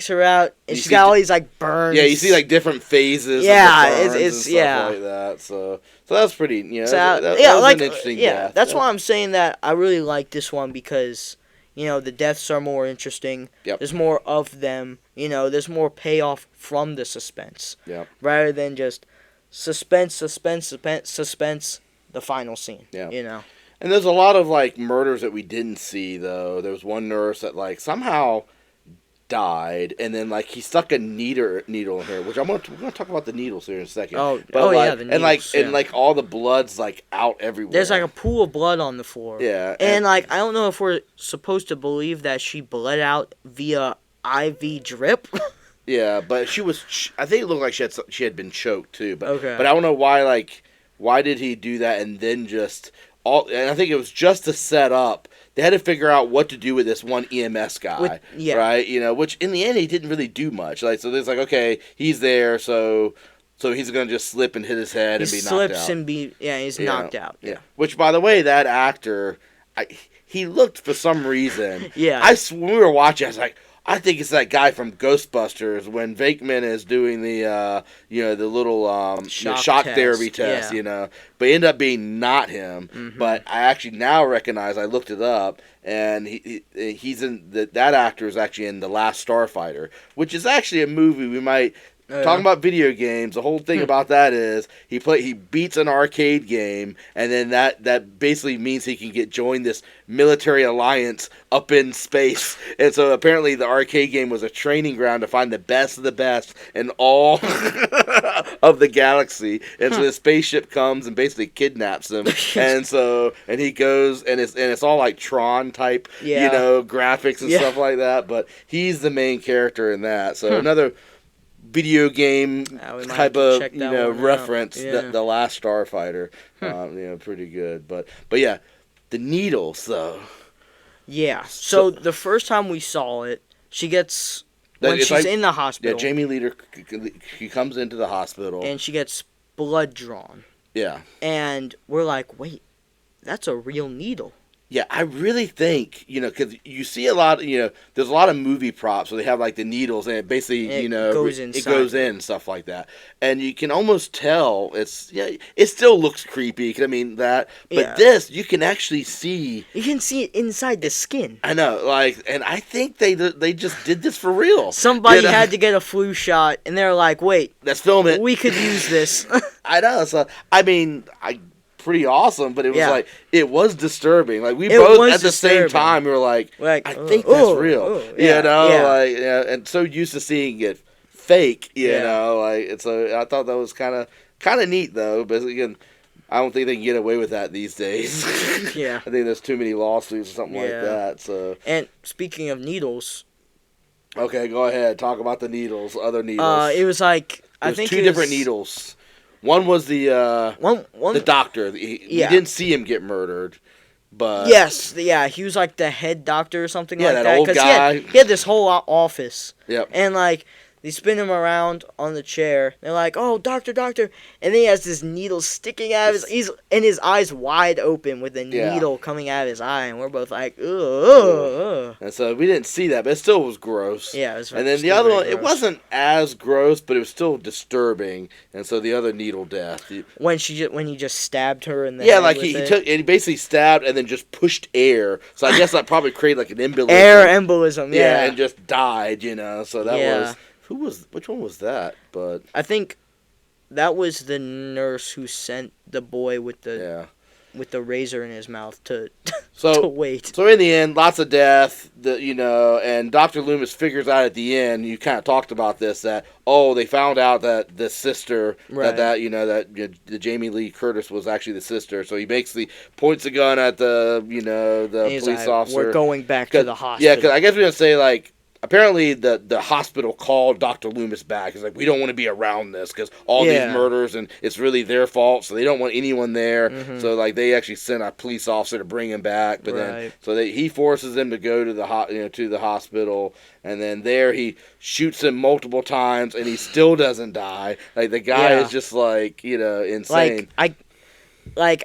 her out, and she's got all these like burns. Yeah, you see like different phases. Yeah, of the burns it's and stuff like that. So that's pretty. That was an interesting death. That's why I'm saying that I really like this one because the deaths are more interesting. Yep. There's more of them. There's more payoff from the suspense. Yep. Rather than just suspense, the final scene. Yeah. And there's a lot of like murders that we didn't see though. There was one nurse that like somehow died, and then like he stuck a needle in her, which we're gonna talk about the needles here in a second. Yeah, the needles, and like all the blood's like out everywhere. There's like a pool of blood on the floor. Yeah, and like I don't know if we're supposed to believe that she bled out via IV drip. Yeah, but I think it looked like she had been choked too. But okay. But I don't know why. Like, why did he do that and then just all? And I think it was just to set up. They had to figure out what to do with this one EMS guy, right? You know, which in the end he didn't really do much. Like, so there's like, okay, he's there, so he's gonna just slip and hit his head and be knocked out. He slips and he's knocked out. Yeah. Which, by the way, that actor, he looked for some reason. Yeah. When we were watching, I was like, I think it's that guy from Ghostbusters when Venkman is doing the the little shock therapy test, but it ended up being not him. Mm-hmm. But I actually now recognize, I looked it up, and he's in that actor is actually in The Last Starfighter, which is actually a movie we might. Talking about video games, the whole thing about that is he beats an arcade game, and then that basically means he can join this military alliance up in space. And so apparently the arcade game was a training ground to find the best of the best in all of the galaxy. And so the spaceship comes and basically kidnaps him, and he goes, and it's all like Tron type, graphics and stuff like that. But he's the main character in that. So another video game type of reference, the Last Starfighter, pretty good. But yeah, the needles though. Yeah. So the first time we saw it, she's in the hospital. Yeah, Jamie Lee, she comes into the hospital and she gets blood drawn. Yeah. And we're like, wait, that's a real needle. Yeah, I really think, because you see a lot, there's a lot of movie props where they have, like, the needles, and it basically, it goes in and stuff like that. And you can almost tell it still looks creepy, but this, you can actually see. You can see it inside the skin. I know, and I think they just did this for real. Somebody had to get a flu shot, and they're like, wait. Let's film it. We could use this. I know, so, pretty awesome, but it was it was disturbing. Like we both at the same time we were like I think that's real. And so used to seeing it fake, and so I thought that was kind of neat though. But again, I don't think they can get away with that these days. Yeah, I think there's too many lawsuits or something like that. So, and speaking of needles, okay, go ahead, talk about the needles. Other needles. It was like I think two different needles. One was the doctor. We didn't see him get murdered, but he was like the head doctor or something like that. That old guy. He had this whole office. Yep. And like they spin him around on the chair. They're like, "Oh, doctor," and then he has this needle sticking out of his eyes wide open with a needle coming out of his eye, and we're both like, ugh. And so we didn't see that, but it still was gross. Yeah, it was. And then the other one, it wasn't as gross, but it was still disturbing. And so the other needle death, when he just stabbed her in the head like he basically stabbed and then just pushed air. So I guess that probably created like an embolism. Air embolism, yeah, and just died. So that was. Which one was that? But I think that was the nurse who sent the boy with the razor in his mouth to wait. So in the end, lots of death. And Dr. Loomis figures out at the end. You kind of talked about this that they found out that the sister that Jamie Lee Curtis was actually the sister. So he basically points a gun at the police officer. We're going back to the hospital. Yeah, because I guess we're gonna say apparently the hospital called Dr. Loomis back. It's like, we don't want to be around this because all these murders, and it's really their fault, so they don't want anyone there. Mm-hmm. So they actually sent a police officer to bring him back. But then he forces them to go to the hospital, and then there he shoots him multiple times, and he still doesn't die. Like the guy is just insane. I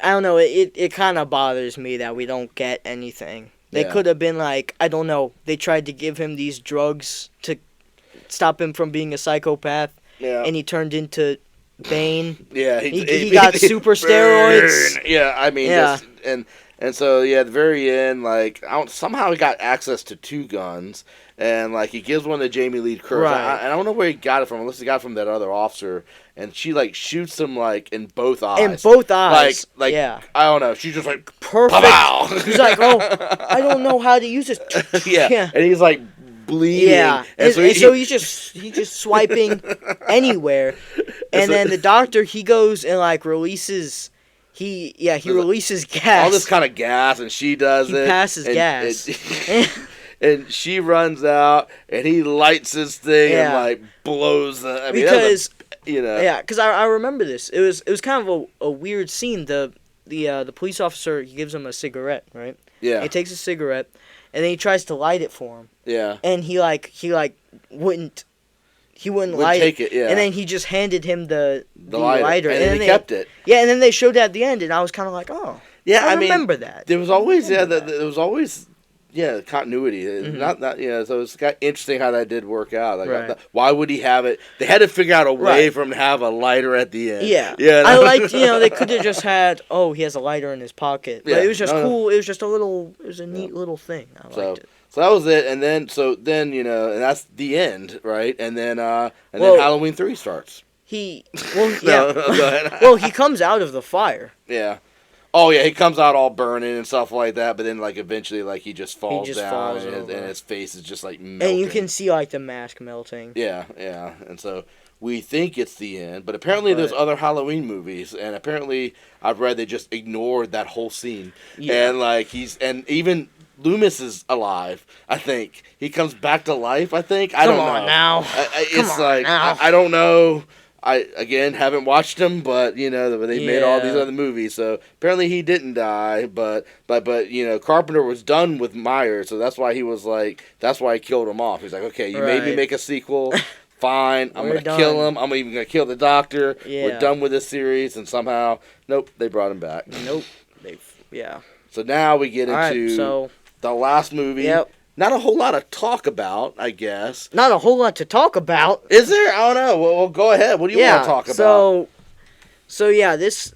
don't know. It kind of bothers me that we don't get anything. They could have been like, I don't know, they tried to give him these drugs to stop him from being a psychopath, and he turned into Bane. Yeah, he got super steroids. Yeah, and so at the very end, somehow he got access to two guns, and he gives one to Jamie Lee Curtis. Right. I don't know where he got it from, unless he got it from that other officer. And she shoots him in both eyes. In both eyes. I don't know. She's just perfect. Pow! He's like, I don't know how to use this. Yeah. And he's bleeding. Yeah, and so he's just swiping anywhere, and then the doctor, he goes and like releases. He releases gas. All this kind of gas, and she does he it. He passes gas. And she runs out, and he lights his thing and like blows. Because because I remember this. It was kind of a weird scene. The police officer, he gives him a cigarette, right? Yeah. He takes a cigarette, and then he tries to light it for him. Yeah. And he wouldn't light it. Yeah. And then he just handed him the lighter, and then he kept it. Yeah, and then they showed that at the end, and I was kind of like, oh. Yeah, I remember that. There was always continuity. Mm-hmm. So it's got interesting how that did work out. Like, right. Why would he have it? They had to figure out a way for him to have a lighter at the end. Yeah. Yeah. I liked, they could have just had, he has a lighter in his pocket. But it was just cool. No. It was just it was a neat little thing. I liked it. So that was it, and then and that's the end, right? And then Halloween 3 starts. Go ahead. Well, he comes out of the fire. Yeah. Oh yeah, he comes out all burning and stuff like that, but then like eventually like he just falls down and his face is just like melting. And you can see like the mask melting. Yeah, and so we think it's the end, but apparently there's other Halloween movies, and apparently I've read they just ignored that whole scene. Yeah. And even Loomis is alive, I think. He comes back to life, I think. I don't know. Come on now. I don't know. I, again, haven't watched them, but, they made all these other movies, so apparently he didn't die, but Carpenter was done with Myers, so that's why that's why he killed him off. He's like, okay, you made me make a sequel, fine, I'm going to kill him, I'm even going to kill the doctor, we're done with this series, and somehow, nope, they brought him back. Nope, So now we get into the last movie. Yep. Not a whole lot of talk about, I guess. Not a whole lot to talk about. Is there? I don't know. Well, go ahead. What do you want to talk about? This...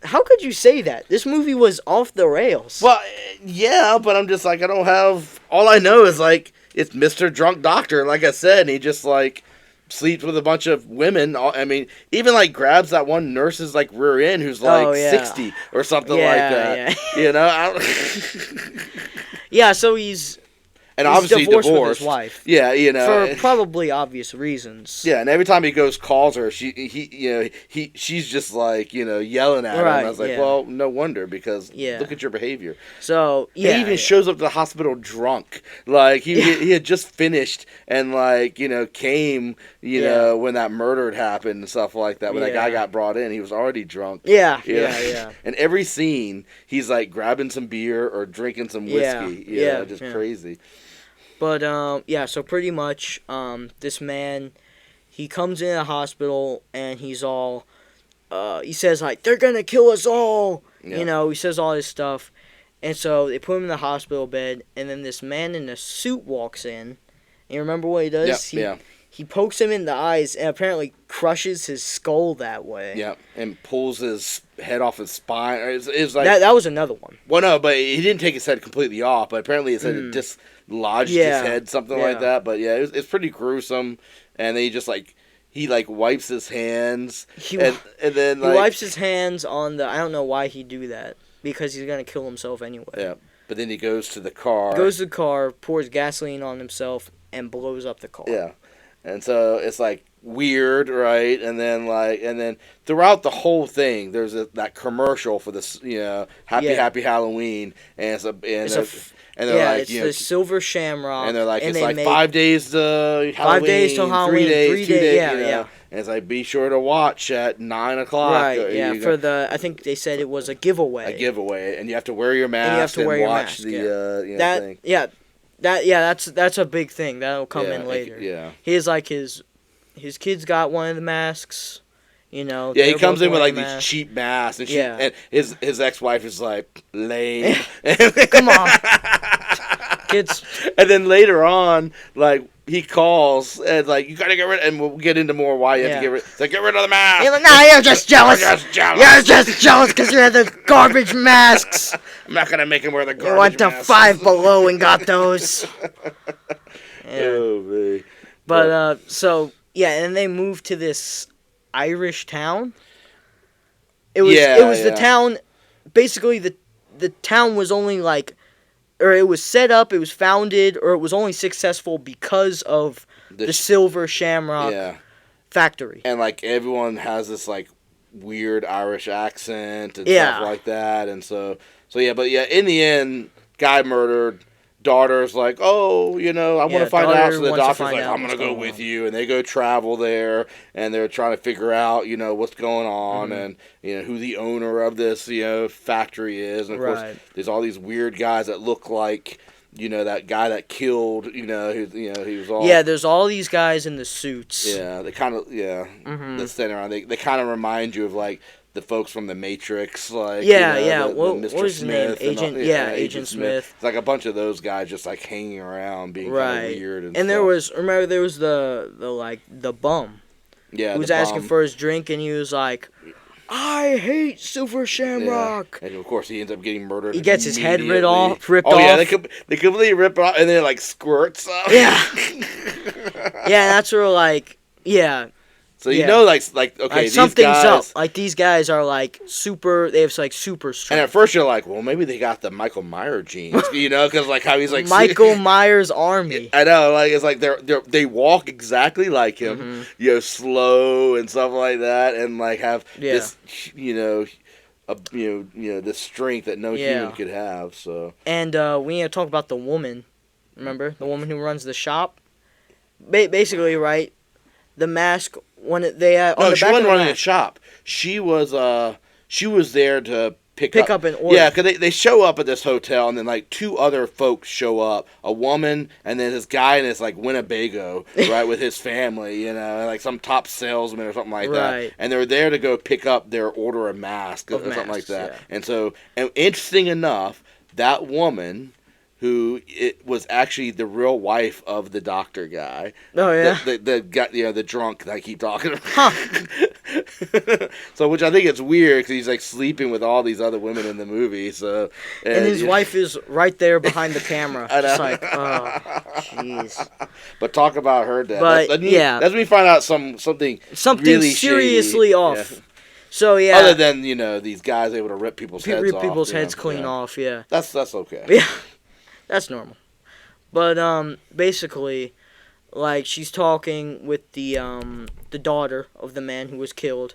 How could you say that? This movie was off the rails. Well, yeah, but I'm just like, I don't have... All I know is, like, it's Mr. Drunk Doctor, like I said, and he just, like, sleeps with a bunch of women. I mean, even, like, grabs that one nurse's, like, rear end who's, like, 60 or something like that. Yeah. Yeah, so he's obviously divorced with his wife. Yeah, for probably obvious reasons. Yeah, and every time he calls her, she's just like yelling at him. And I was like, well, no wonder, because look at your behavior. So he even shows up to the hospital drunk. Like he had just finished and came when that murder had happened and stuff like that. When that guy got brought in, he was already drunk. Yeah. And every scene, he's like grabbing some beer or drinking some whiskey. Just crazy. But, so pretty much, this man, he comes in the hospital, and he's all, he says, like, they're gonna kill us all, he says all this stuff, and so they put him in the hospital bed, and then this man in a suit walks in, and you remember what he does? He pokes him in the eyes, and apparently crushes his skull that way. Yeah, and pulls his head off his spine. It was like... That was another one. Well, no, but he didn't take his head completely off, but apparently his head dislodged his head, something like that. But yeah, it's pretty gruesome. And then he just he wipes his hands. And then he wipes his hands on the... I don't know why he'd do that. Because he's going to kill himself anyway. Yeah, but then he goes to the car. Pours gasoline on himself, and blows up the car. Yeah. And so it's weird, right? And then throughout the whole thing, there's that commercial for this, Happy Halloween, and they're it's the Silver Shamrock, and they're like, it's 5 days to Halloween, 5 days till Halloween, 3 days, 2 days, and it's be sure to watch at 9 o'clock. Right, I think they said it was a giveaway. And you have to wear your mask and watch the thing. Yeah. That's a big thing. That'll come in later. His kids got one of the masks. He comes in with these cheap masks, and and his ex-wife is like, lame. Come on, kids. And then later on, he calls and you gotta get rid. And we'll get into more why you have to get rid. It's get rid of the mask. You're you're just jealous. You're just jealous because you had the garbage masks. I'm not gonna make him wear the garbage. You went to Five Below and got those. Oh man. But and they moved to this Irish town. It was the town. Basically, the town was only or it was set up, it was founded, or it was only successful because of the Silver Shamrock factory. And like everyone has this like weird Irish accent and stuff like that, and so but in the end, guy murdered. Daughter's like, oh, I want to find out. So the doctor's like, I'm gonna go with you, and they go travel there, and they're trying to figure out, what's going on, and who the owner of this, factory is, and of course, there's all these weird guys that look like, that guy that killed, he was all. Yeah, there's all these guys in the suits. Yeah, they kind of, that stand around. They kind of remind you of like the folks from the Matrix, like what was his name? Agent Smith. It's like a bunch of those guys just like hanging around, being kind of weird. And there was the bum. Yeah, who was asking for his drink, and he was like, I hate Silver Shamrock. Yeah. And of course, he ends up getting murdered. He gets his head ripped off. Yeah, they completely rip it off, and then it like squirts up. Yeah. Yeah, that's where So like okay, like, these something's guys, up. Like these guys are like super. They have like super strength. And at first you're like, well, maybe they got the Michael Myers genes, because like how he's like Michael Myers army. I know, like it's like they walk exactly like him, slow and stuff like that, and like have this, this strength that no human could have. So and we need to talk about the woman. Remember the woman who runs the shop? Basically, right? The mask. When they she wasn't running a shop. She was there to pick up an order. Yeah, because they show up at this hotel, and then like two other folks show up, a woman, and then this guy in this like Winnebago, right, with his family, like some top salesman or something like that, and they're there to go pick up their order of masks or something like that. Yeah. And so, interesting enough, that woman, who it was actually the real wife of the doctor guy. Oh yeah, the guy, the drunk that I keep talking about. Huh. So, which I think it's weird because he's like sleeping with all these other women in the movie. So, and his wife is right there behind the camera, just like, oh, jeez. But talk about her death. But that's when we find out something really seriously shady. off. Yeah. So other than these guys able to rip people's heads off. Rip people's heads clean off. Yeah. That's okay. Yeah. That's normal. But basically, like, she's talking with the daughter of the man who was killed,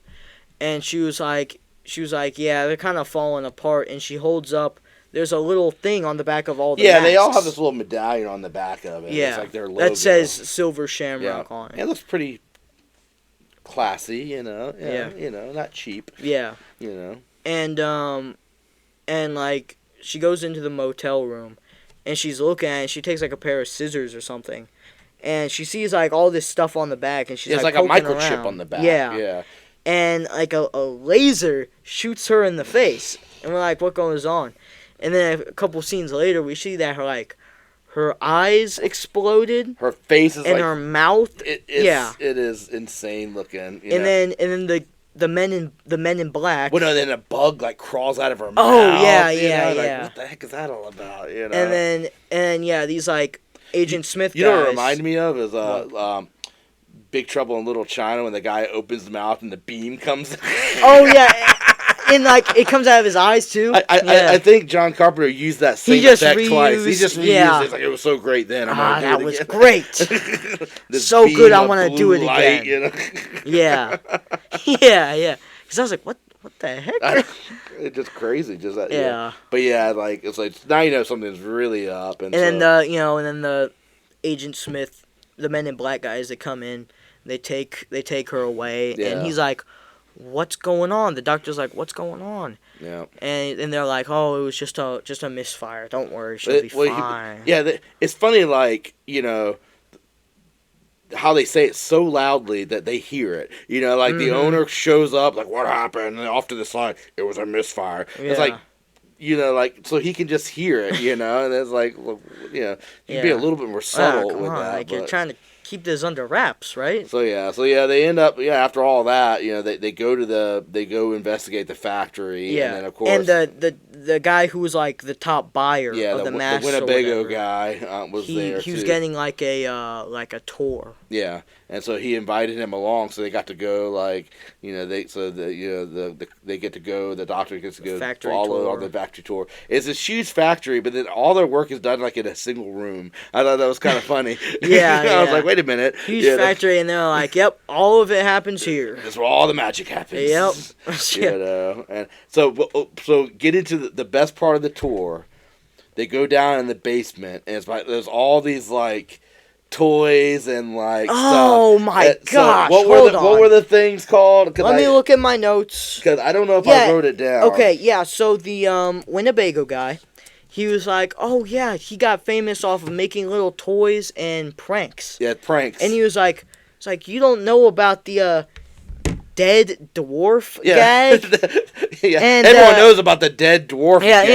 and she was like, yeah, they're kind of falling apart, and she holds up. There's a little thing on the back of all the masks. They all have this little medallion on the back of it. Yeah, it's like their logo. that says Silver Shamrock on it. It looks pretty classy, Yeah. Not cheap. Yeah. And like, she goes into the motel room. And she's looking at it, and she takes, like, a pair of scissors or something. And she sees, like, all this stuff on the back, and she's, it's like a microchip on the back. Yeah. And, like, a laser shoots her in the face. And we're like, what goes on? And then a couple scenes later, we see that her eyes exploded. Her face is and her mouth. It is insane looking. And then the men in black. Well, no, then a bug like crawls out of her mouth. Oh yeah. Like, what the heck is that all about? And then these like Agent Smith guys. You know what it reminded me of is Big Trouble in Little China when the guy opens his mouth and the beam comes. Oh yeah. And like it comes out of his eyes too. I think John Carpenter used that same effect twice. He just reused it. It's like, it was so great then. That was great. So good. I want to do it again. Yeah. Because I was like, what the heck? It's just crazy. Just that. Yeah. But yeah, like it's like now something's really up. And then the Agent Smith, the Men in Black guys that come in, they take her away, and he's like, what's going on? The doctor's like, what's going on? Yeah. And they're like, oh, it was just a misfire. Don't worry, she'll be fine. It's funny, like, how they say it so loudly that they hear it. Like the owner shows up, like, what happened? And off to the side, it was a misfire. Yeah. It's like, like, so he can just hear it, and it's like, well, you can be a little bit more subtle with that. Like, you're trying to keep this under wraps, right? So they end up after all that, they go investigate the factory, and then of course, and the guy who was like the top buyer of the masks, the Winnebago guy was there. He was getting like a tour. Yeah, and so he invited him along. So they got to go they get to go. The doctor gets to go Factory follow tour. on the factory tour. It's this huge factory, but then all their work is done like in a single room. I thought that was kind of funny. I was like, wait a minute, huge factory, and they're like, yep, all of it happens here. That's where all the magic happens. Yep. And so get into the best part of the tour. They go down in the basement, and there's all these like toys and like oh stuff. My gosh! What were the things called? Let me look at my notes. Because I don't know if I wrote it down. Okay, yeah. So the Winnebago guy, he was like, oh yeah, he got famous off of making little toys and pranks. Yeah, pranks. And he was like, it's like, you don't know about the dead dwarf gag? Yeah, and, everyone knows about the dead dwarf gag.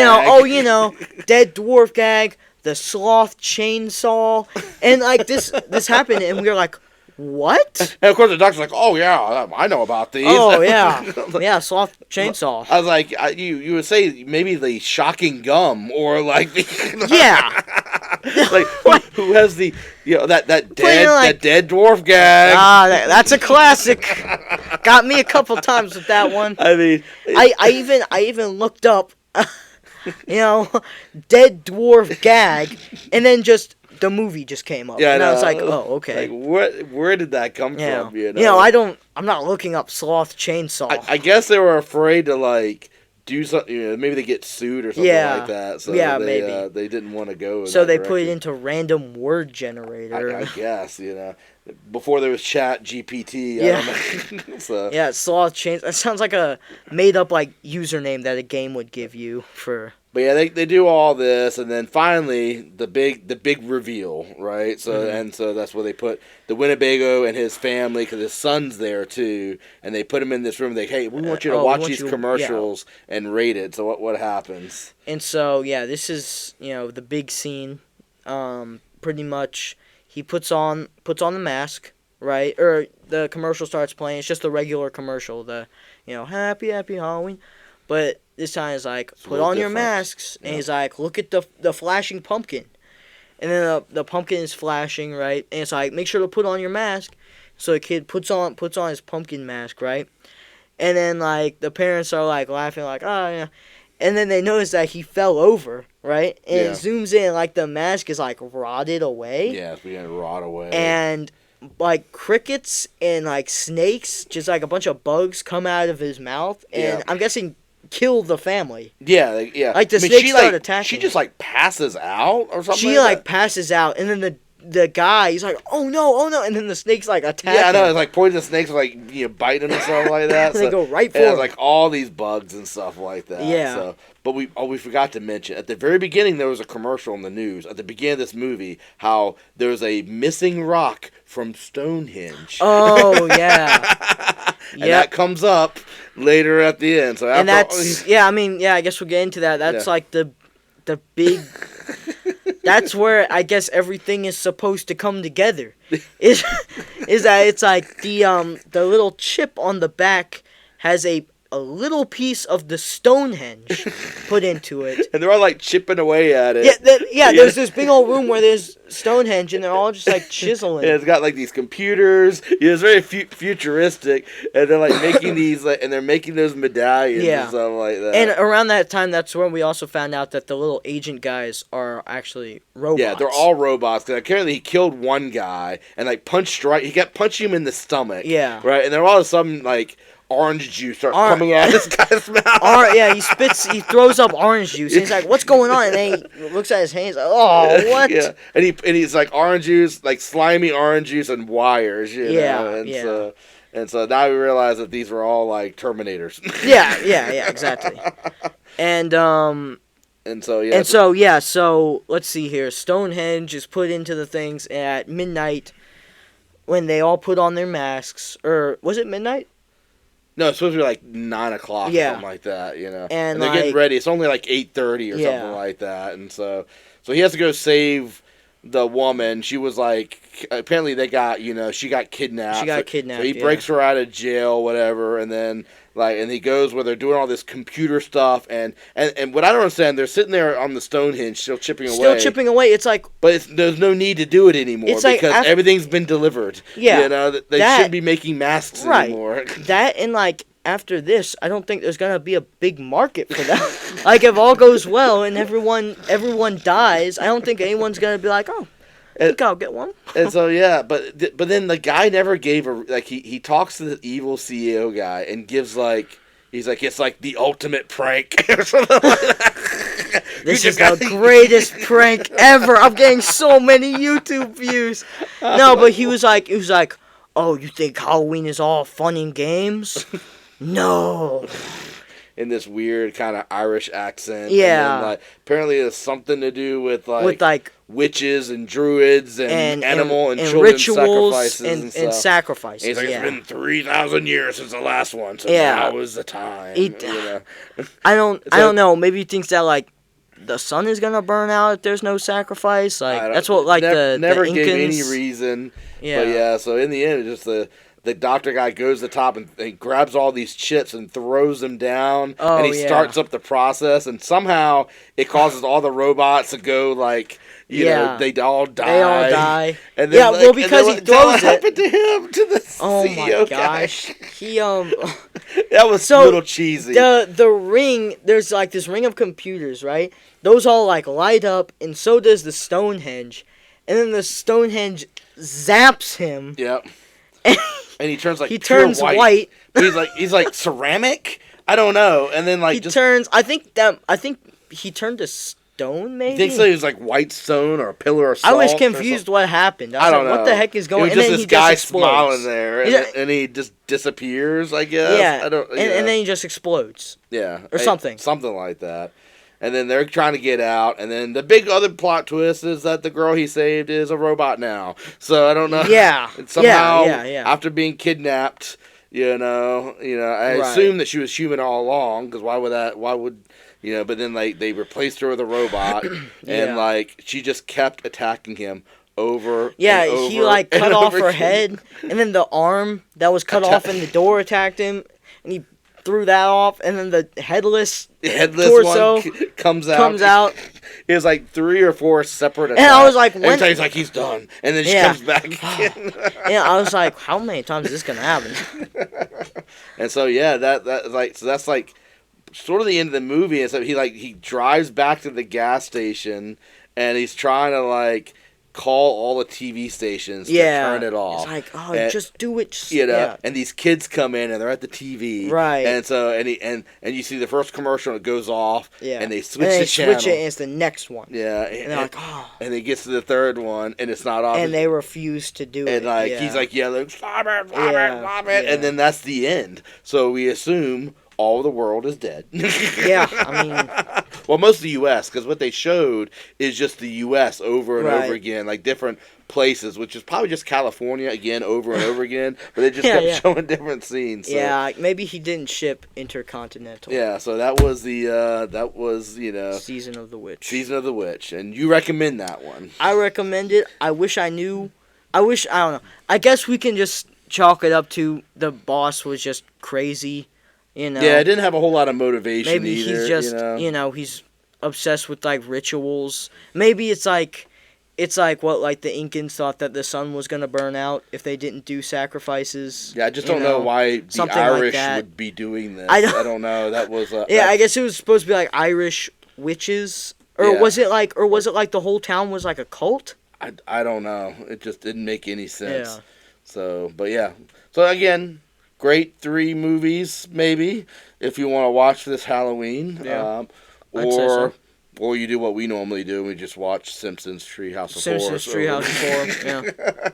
Dead dwarf gag, the sloth chainsaw, and like this happened, and we were like, what? And of course the doctor's like, oh yeah, I know about these. Oh yeah, sloth chainsaw. I was like, you would say maybe the shocking gum or like the yeah. Like who has the that dead dwarf gag? That's a classic. Got me a couple times with that one. I mean, I even looked up, dead dwarf gag, and then just the movie just came up, and I was like, oh, okay. Like, where did that come from? I'm not looking up sloth chainsaw. I guess they were afraid to like do something. Maybe they get sued or something like that. So maybe they didn't want to go. So they put it into random word generator. I guess before there was Chat GPT. Yeah, sloth chainsaw. That sounds like a made up like username that a game would give you for. But yeah, they do all this, and then finally the big reveal, right? So so that's where they put the Winnebago and his family, because his son's there too, and they put him in this room. They hey, we want you to watch these commercials and rate it. So what happens? And so this is the big scene. Pretty much, he puts on the mask, right? Or the commercial starts playing. It's just the regular commercial, the happy Halloween, but this time it's like, put on your masks, and he's like, look at the flashing pumpkin. And then the pumpkin is flashing, right? And it's like, make sure to put on your mask. So the kid puts on his pumpkin mask, right? And then, like, the parents are, like, laughing, like, oh, yeah. And then they notice that he fell over, right? And it zooms in, like, the mask is, like, rotted away. Yeah, it's beginning to rot away. And, like, crickets and, like, snakes, just, like, a bunch of bugs come out of his mouth. And I'm guessing kill the family. Yeah. Like, the snakes start attacking. She just, like, passes out or something She, like, passes out, and then the guy, he's like, oh no, and then the snakes, like, attack him. Yeah, I know, it's like poisonous snakes, like, biting him and stuff like that. They go right for him. Like, all these bugs and stuff like that. Yeah. So, but we forgot to mention, at the very beginning, there was a commercial in the news, at the beginning of this movie, how there was a missing rock from Stonehenge. Oh, yeah. And that comes up later at the end. So and that's, I guess we'll get into that. That's, like, the big... That's where I guess everything is supposed to come together. Is that it's like the little chip on the back has a little piece of the Stonehenge put into it. And they're all like chipping away at it. There's this big old room where there's Stonehenge and they're all just like chiseling. Yeah, it's got like these computers. Yeah, it's very futuristic, and they're like making these and they're making those medallions and stuff like that. And around that time, that's when we also found out that the little agent guys are actually robots. Yeah, they're all robots. Because apparently he killed one guy and like he kept punching him in the stomach. Yeah. Right, and then all of a sudden like orange juice starts coming out of this guy's mouth. He throws up orange juice, and he's like, what's going on? And then he looks at his hands, like, oh, what? Yeah, and he's like orange juice, like slimy orange juice and wires, And so now we realize that these were all like Terminators. Yeah, exactly. So let's see here. Stonehenge is put into the things at midnight when they all put on their masks. Or was it midnight? No, it's supposed to be like 9 o'clock or something like that, And they're getting ready. It's only like 8:30 or something like that. And so he has to go save the woman. She was like, apparently they got, she got kidnapped. She got kidnapped. So he breaks her out of jail, whatever, and then and he goes where they're doing all this computer stuff, and what I don't understand, they're sitting there on the Stonehenge, still chipping away. It's like, but there's no need to do it anymore because everything's been delivered. Yeah, they shouldn't be making masks anymore. That and like. After this, I don't think there's gonna be a big market for that. Like, if all goes well and everyone dies, I don't think anyone's gonna be like, oh, I think I'll get one. And so yeah, but then the guy never gave he talks to the evil CEO guy and gives he's like, it's like the ultimate prank or something like that. This is the greatest prank ever. I'm getting so many YouTube views. No, but he was like, oh, you think Halloween is all fun and games? No. In this weird kind of Irish accent. Yeah. And then, apparently it's something to do with witches and druids and animal and children rituals sacrifices and sacrifices. And he's like, it's been 3,000 years since the last one, so now is the time. I don't know. Maybe he thinks that the sun is gonna burn out if there's no sacrifice. That's what never the Incans gave any reason. Yeah. But yeah, so in the end, it's just the doctor guy goes to the top and he grabs all these chips and throws them down, and he starts up the process, and somehow it causes all the robots to go they all die. And then, because he throws what happened to him, to the CEO my gosh. Guy. That was a little cheesy. The ring, there's this ring of computers, right? Those all light up, and so does the Stonehenge. And then the Stonehenge zaps him. Yep. And he turns white. He's like ceramic. I don't know. And then turns. I think he turned to stone. Maybe. You think so? He was like white stone or a pillar of salt. I was confused what happened. I don't know what the heck is going. It was just this guy smiling there, and he just disappears. I guess. Yeah. I don't. And then he just explodes. Yeah. Or something. Something like that. And then they're trying to get out, and then the big other plot twist is that the girl he saved is a robot now. So I don't know. Yeah. And somehow, yeah. after being kidnapped, I assume that she was human all along, because why would, but then they replaced her with a robot, and she just kept attacking him over. Yeah, and over he cut off her head, and then the arm that was cut off in the door attacked him, and he threw that off, and then the headless torso one comes out. It was 3 or 4 separate attacks. And I was like, every time he's like, he's done, and then she comes back again. Yeah, I was like, how many times is this gonna happen? And so that's sort of the end of the movie. And so he drives back to the gas station, and he's trying to call all the TV stations to turn it off. It's just do it. And these kids come in and they're at the TV. Right. And so and you see the first commercial, and it goes off. Yeah. And they switch the channel. And it's the next one. Yeah. And they're and it gets to the third one, and it's not off. And they refuse to do it. And he's yelling, stop it. And then that's the end. So we assume all the world is dead. Yeah, I mean... Well, most of the U.S., because what they showed is just the U.S. over and over again, different places, which is probably just California again, over and over again, but they just kept showing different scenes. So. Yeah, maybe he didn't ship Intercontinental. Yeah, so that was Season of the Witch. Season of the Witch, and you recommend that one. I recommend it. I don't know. I guess we can just chalk it up to the boss was just crazy. Yeah, it didn't have a whole lot of motivation maybe either. He's just, he's obsessed with, rituals. Maybe it's what, the Incans thought that the sun was going to burn out if they didn't do sacrifices. Yeah, I just don't know why the Irish would be doing this. I don't know. That was... I guess it was supposed to be, Irish witches. Or was it, the whole town was, a cult? I don't know. It just didn't make any sense. Yeah. So, but yeah. So, again... Great 3 movies, maybe, if you want to watch this Halloween. Yeah. Or you do what we normally do. We just watch Simpsons Treehouse of Horror. Simpsons Treehouse of Horror, yeah.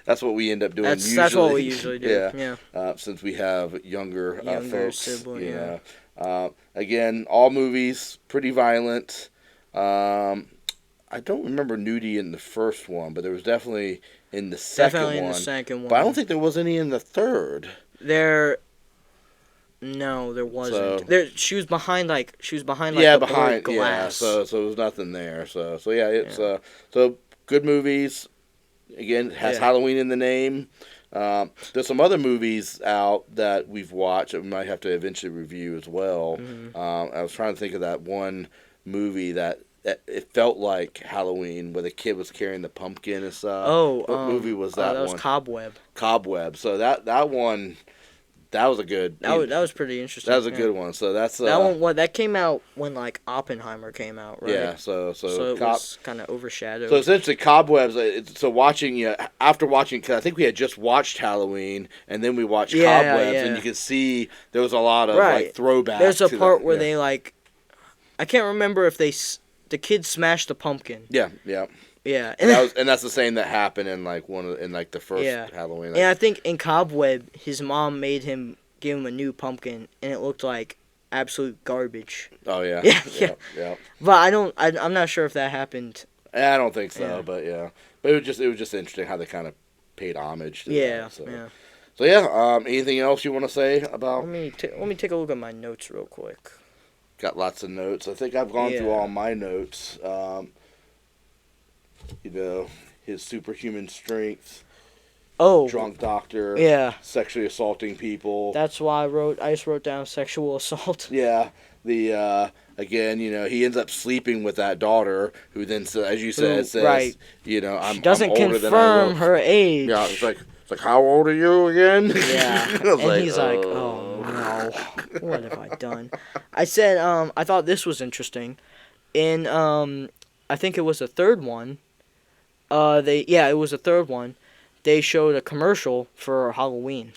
That's what we end up doing usually. That's what we usually do, yeah. Since we have younger folks. Sibling, again, all movies, pretty violent. I don't remember nudity in the first one, but there was definitely in the second one. Definitely in the second one. But I don't think there was any in the third. There wasn't. So, she was behind behind glass. Yeah, so there was nothing there. So it's so good movies. Again, it has Yeah. Halloween in the name. There's some other movies out that we've watched that we might have to eventually review as well. Mhm. I was trying to think of that one movie that it felt like Halloween, where the kid was carrying the pumpkin and stuff. Oh, What movie was that that was one? Cobweb. Cobweb. So that one, that was a good. That was pretty interesting. That was a good one. So that's that one. What that came out when like Oppenheimer came out, right? Yeah. So it was kind of overshadowed. So essentially, Cobwebs. So watching, after watching, because I think we had just watched Halloween, and then we watched Cobwebs, and you could see there was a lot of like throwbacks. There's a part where they like, I can't remember if the kid smashed the pumpkin. Yeah. Yeah, and that's the same that happened in like the first Halloween. And I think in Cobweb, his mom made him give him a new pumpkin, and it looked like absolute garbage. Oh yeah. Yeah. But I'm not sure if that happened. I don't think so, but yeah. But it was just interesting how they kind of paid homage to that. So anything else you want to say about? Let me take a look at my notes real quick. Got lots of notes. I think I've gone through all my notes. His superhuman strength. Oh, drunk doctor. Yeah. Sexually assaulting people. That's why I just wrote down sexual assault. Yeah. The again, he ends up sleeping with that daughter, who then, as you said, says, right. I'm She doesn't I'm older confirm than I her age. Yeah, it's like how old are you again? Yeah. And he's like, oh no, what have I done? I said, I thought this was interesting. In I think it was the third one. It was the third one. They showed a commercial for Halloween.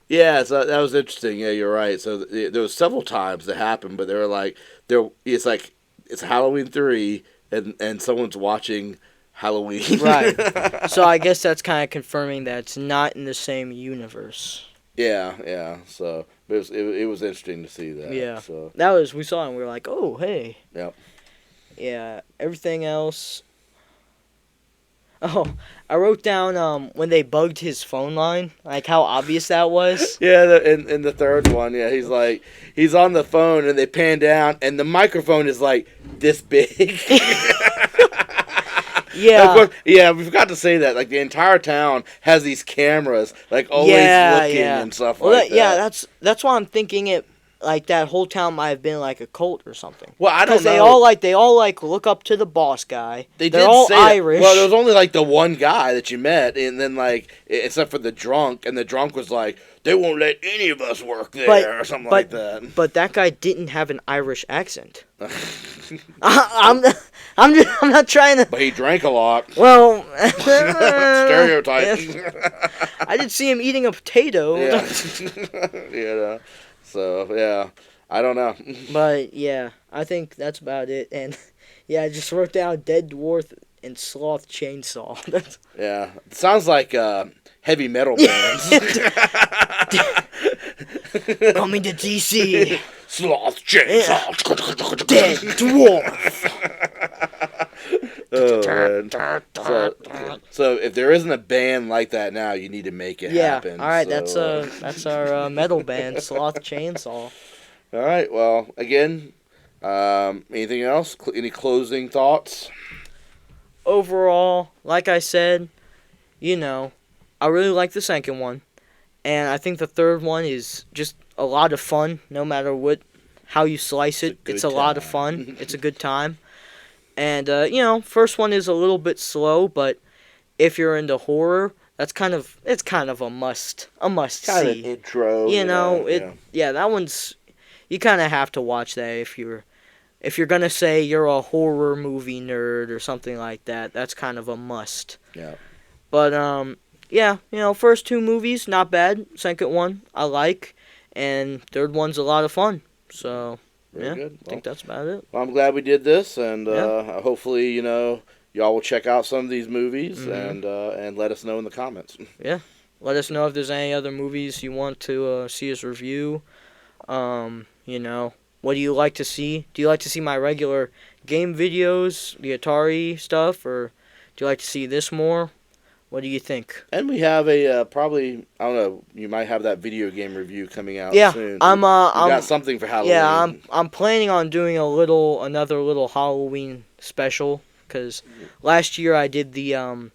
Yeah, so that was interesting. Yeah, you're right. So there was several times that happened, but they were like, it's Halloween 3, and someone's watching Halloween. Right. So I guess that's kind of confirming that it's not in the same universe. Yeah. So it was interesting to see that. Yeah. So We saw it and we were like, oh, hey. Yep. Yeah. Everything else. Oh, I wrote down when they bugged his phone line, like how obvious that was. Yeah, in the third one, he's on the phone and they pan down and the microphone is like this big. Yeah. Of course, we forgot to say that. Like the entire town has these cameras, like always looking and stuff like that. Yeah, that's why I'm thinking it. Like that whole town might have been like a cult or something. Well, I don't know. They all look up to the boss guy. They're all say Irish. Well, there was only like the one guy that you met, and then like except for the drunk, and the drunk was like, they won't let any of us work there or something like that. But that guy didn't have an Irish accent. I'm not trying to. But he drank a lot. Well, stereotype. I did see him eating a potato. Yeah. So, I don't know. But, I think that's about it. And, I just wrote down Dead Dwarf and Sloth Chainsaw. It sounds like heavy metal bands. Coming to DC. Sloth Chainsaw. Dead Dwarf. So if there isn't a band like that now, you need to make it happen. All right, that's our metal band, Sloth Chainsaw. All right, well, again, anything else? Any closing thoughts? Overall, like I said, I really like the second one, and I think the third one is just a lot of fun. No matter how you slice it, it's a lot of fun. It's a good time. And, first one is a little bit slow, but if you're into horror, it's kind of a must see. Kind of an intro. That one's, you kind of have to watch that if you're going to say you're a horror movie nerd or something like that. That's kind of a must. Yeah. But, first two movies, not bad. Second one, I like. And third one's a lot of fun. So... Very good. I think that's about it. Well, I'm glad we did this, and hopefully, y'all will check out some of these movies and let us know in the comments. Yeah. Let us know if there's any other movies you want to see us review. What do you like to see? Do you like to see my regular game videos, the Atari stuff, or do you like to see this more? What do you think? And we have a probably, I don't know, you might have that video game review coming out soon. Yeah, I'm got something for Halloween. Yeah, I'm planning on doing another little Halloween special because last year I did the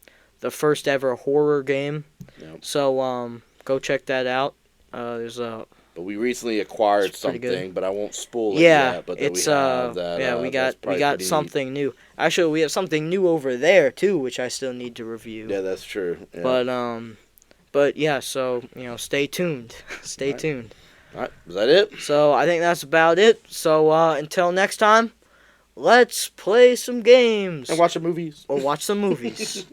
first ever horror game. Yep. So go check that out. There's a. But we recently acquired something, good. but I won't spoil it Yeah, yet. But it's we have that. yeah, we that's got pretty something new. Actually, we have something new over there too, which I still need to review. neat. Yeah, that's true. Yeah. But yeah, so stay tuned. Stay Right. tuned. All right, is that it? So I think that's about it. So until next time, let's play some games And watch the movies. or watch some movies.